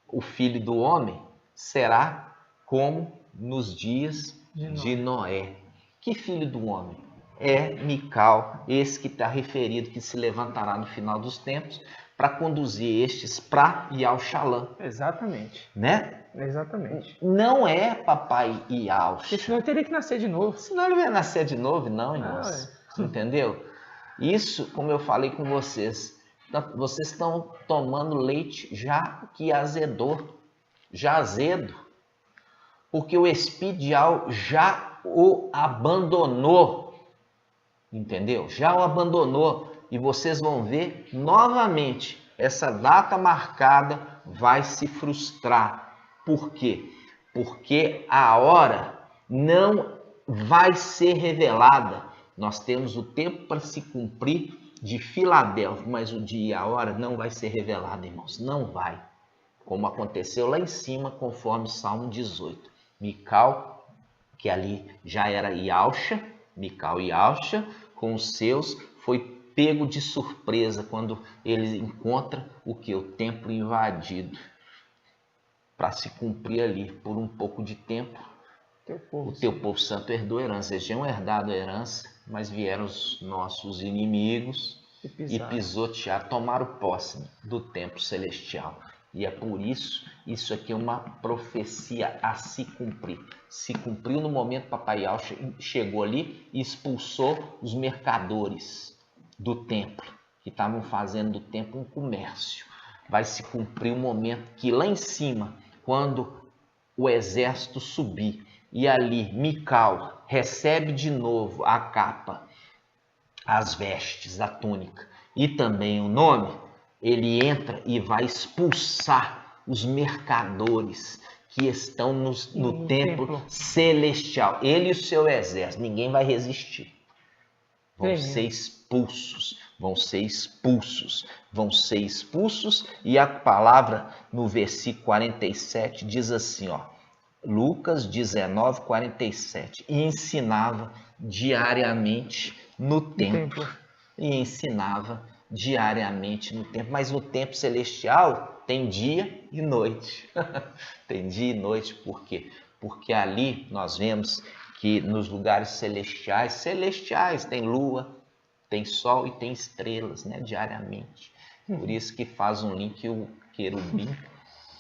o filho do homem será como nos dias De de Noé. Que filho do homem? É Mical, esse que está referido, que se levantará no final dos tempos para conduzir estes para Yal-Shalom, Exatamente. né? Exatamente. Não é papai Yal. Porque senão ele teria que nascer de novo. Senão ele vai nascer de novo, não, Não, irmãos. Entendeu? Isso, como eu falei com vocês, vocês estão tomando leite já que azedou, já azedo, porque o espidial já o abandonou, entendeu? Já o abandonou, e vocês vão ver novamente, essa data marcada vai se frustrar. Por quê? Porque a hora não vai ser revelada. Nós temos o tempo para se cumprir de Filadélfia, mas o dia e a hora não vai ser revelada, irmãos, não vai. Como aconteceu lá em cima, conforme Salmo 18. Mical, que ali já era Yalcha, Mical e Yalcha, com os seus, foi pego de surpresa quando ele encontra o que? O templo invadido. Para se cumprir ali por um pouco de tempo, o teu povo santo herdou a herança. Eles tinham herdado a herança, mas vieram os nossos inimigos e pisotearam, tomaram posse do templo celestial. E é por isso, isso aqui é uma profecia a se cumprir. Se cumpriu no momento que Papai Yal chegou ali e expulsou os mercadores do templo, que estavam fazendo do templo um comércio. Vai se cumprir o momento que lá em cima, quando o exército subir, e ali Mical recebe de novo a capa, as vestes, a túnica e também o nome, ele entra e vai expulsar os mercadores que estão no templo celestial. Ele e o seu exército, ninguém vai resistir. Vão ser expulsos, vão ser expulsos, vão ser expulsos. E a palavra no versículo 47 diz assim, ó, Lucas 19, 47. E ensinava diariamente no templo. E ensinava diariamente no templo. Mas no templo celestial tem dia e noite. Tem dia e noite, por quê? Porque ali nós vemos que nos lugares celestiais tem lua, tem sol e tem estrelas, né, diariamente. Por isso que faz um link o querubim,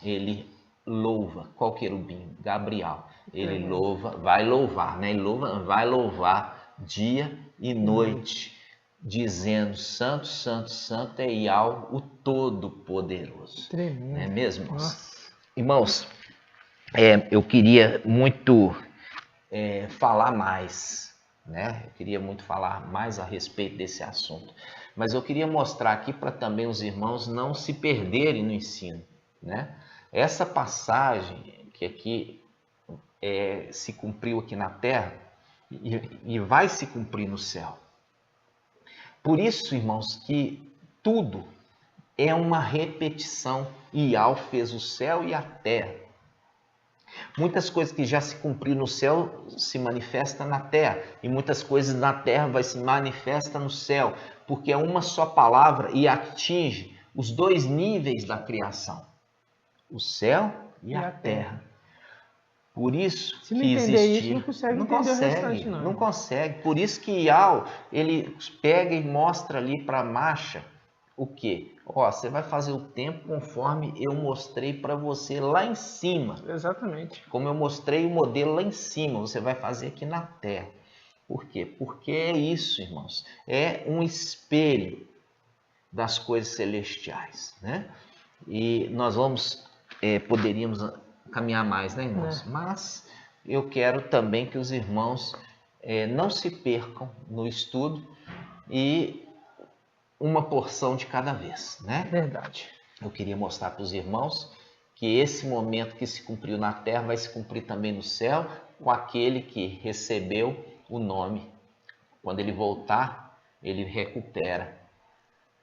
ele louva. Qual querubim? Gabriel. Ele louva, vai louvar, né? Ele louva, vai louvar dia e noite, dizendo: Santo, Santo, Santo é Yahweh, o Todo-Poderoso. Não é mesmo, irmãos? Irmãos, eu queria muito falar mais, né? Eu queria muito falar mais a respeito desse assunto. Mas eu queria mostrar aqui para também os irmãos não se perderem no ensino, né? Essa passagem que aqui se cumpriu aqui na terra e vai se cumprir no céu. Por isso, irmãos, que tudo é uma repetição. Yahweh fez o céu e a terra. Muitas coisas que já se cumpriram no céu se manifestam na terra. E muitas coisas na terra vai se manifestar no céu. Porque é uma só palavra e atinge os dois níveis da criação. O céu e a terra. Por isso se não que existir, isso, não consegue entender o restante, não. Não consegue. Por isso que Yahweh, ele pega e mostra ali para Masha o quê? Ó, você vai fazer o tempo conforme eu mostrei para você lá em cima. Exatamente. Como eu mostrei o modelo lá em cima, você vai fazer aqui na terra. Por quê? Porque é isso, irmãos. É um espelho das coisas celestiais, né? E nós vamos, poderíamos caminhar mais, né, irmãos? Mas eu quero também que os irmãos não se percam no estudo e uma porção de cada vez, né? Verdade. Eu queria mostrar para os irmãos que esse momento que se cumpriu na terra vai se cumprir também no céu com aquele que recebeu o nome. Quando ele voltar, ele recupera.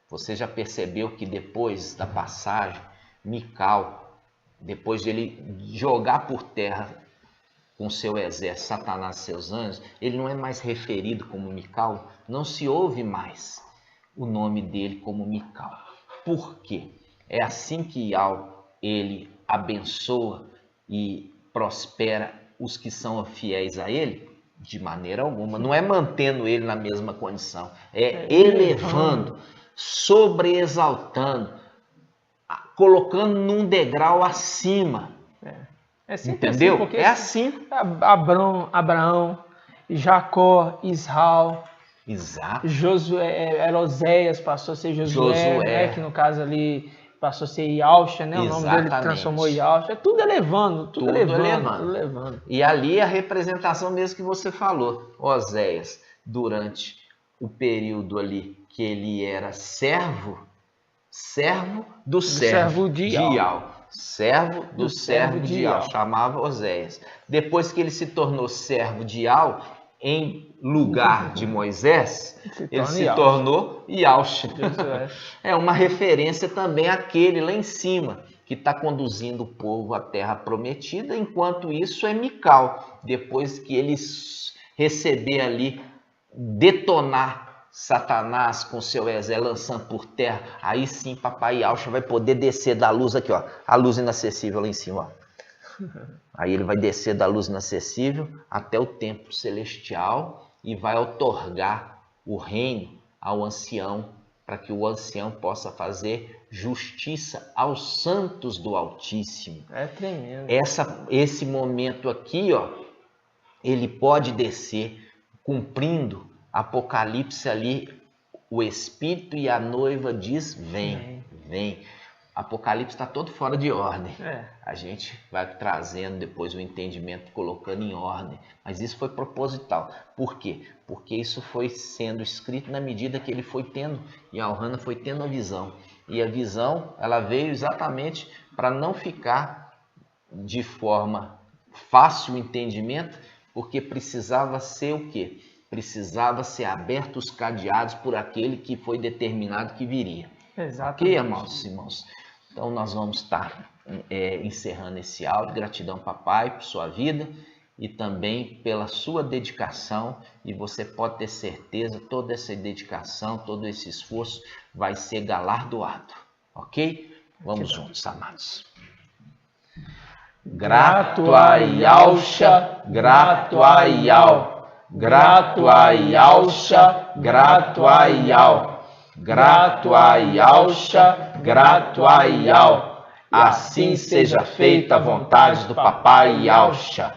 Você já percebeu que depois da passagem, Mical, depois de ele jogar por terra com seu exército, Satanás e seus anjos, ele não é mais referido como Mical, não se ouve mais o nome dele como Mical. Por quê? É assim que Yahweh, ele abençoa e prospera os que são fiéis a ele? De maneira alguma. Não é mantendo ele na mesma condição, é elevando, sobreexaltando, colocando num degrau acima. É sempre entendeu? assim, porque é assim. Abraão, Jacó, Israel, Exato. Josué, Oséias passou a ser Josué, né? Que no caso ali passou a ser Iauxa, né? O nome dele transformou Iauxa. É tudo elevando, tudo elevando. E ali a representação mesmo que você falou, Oséias, durante o período ali que ele era servo do servo de Iau. Servo do servo de Iau, chamava Oséias. Depois que ele se tornou servo de Iau, em lugar de Moisés, ele se tornou Iauxa. É uma referência também àquele lá em cima, que está conduzindo o povo à terra prometida, enquanto isso é Mical, depois que ele receber ali, detonar Satanás com seu exército lançando por terra, aí sim papai Iauxa vai poder descer da luz aqui, ó, a luz inacessível lá em cima, ó. Aí ele vai descer da luz inacessível até o templo celestial e vai outorgar o reino ao ancião, para que o ancião possa fazer justiça aos santos do Altíssimo. É tremendo. Esse momento aqui, ó, ele pode descer cumprindo Apocalipse ali, o Espírito e a noiva diz, vem. Apocalipse está todo fora de ordem. A gente vai trazendo depois o entendimento, colocando em ordem. Mas isso foi proposital. Por quê? Porque isso foi sendo escrito na medida que ele foi tendo, e a Elhanan foi tendo a visão. E a visão, ela veio exatamente para não ficar de forma fácil o entendimento, porque precisava ser o quê? Precisava ser abertos os cadeados por aquele que foi determinado que viria. Exatamente. Ok, amados irmãos? Então nós vamos estar encerrando esse áudio. Gratidão, papai, por sua vida e também pela sua dedicação. E você pode ter certeza, toda essa dedicação, todo esse esforço vai ser galardoado. Ok? Vamos juntos, amados. Grato a Iauxa, grato a Iau. Grato a Iauxa, grato a Iau. Grato a Iauxa, grato a Iau. Assim seja feita a vontade do papai Iauxa.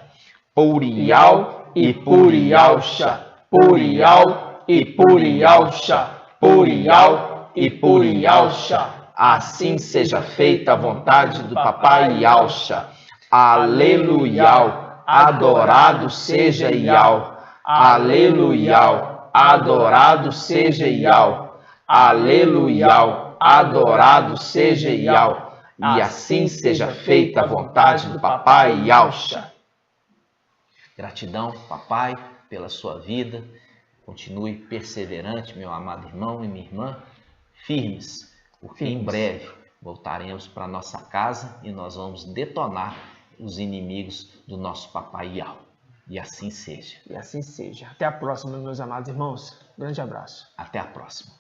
Por Iau e por Iauxa. Por Iau e por Iauxa. Por Iau e por Iauxa. Assim seja feita a vontade do papai Iauxa. Aleluia, adorado seja Iau. Aleluia, adorado seja Iau. Aleluia, adorado seja Iau. E assim seja feita a vontade do papai Iauxa. Gratidão, papai, pela sua vida. Continue perseverante, meu amado irmão e minha irmã, firmes, porque em breve voltaremos para nossa casa e nós vamos detonar os inimigos do nosso papai Iau. E assim seja. E assim seja. Até a próxima, meus amados irmãos. Grande abraço. Até a próxima.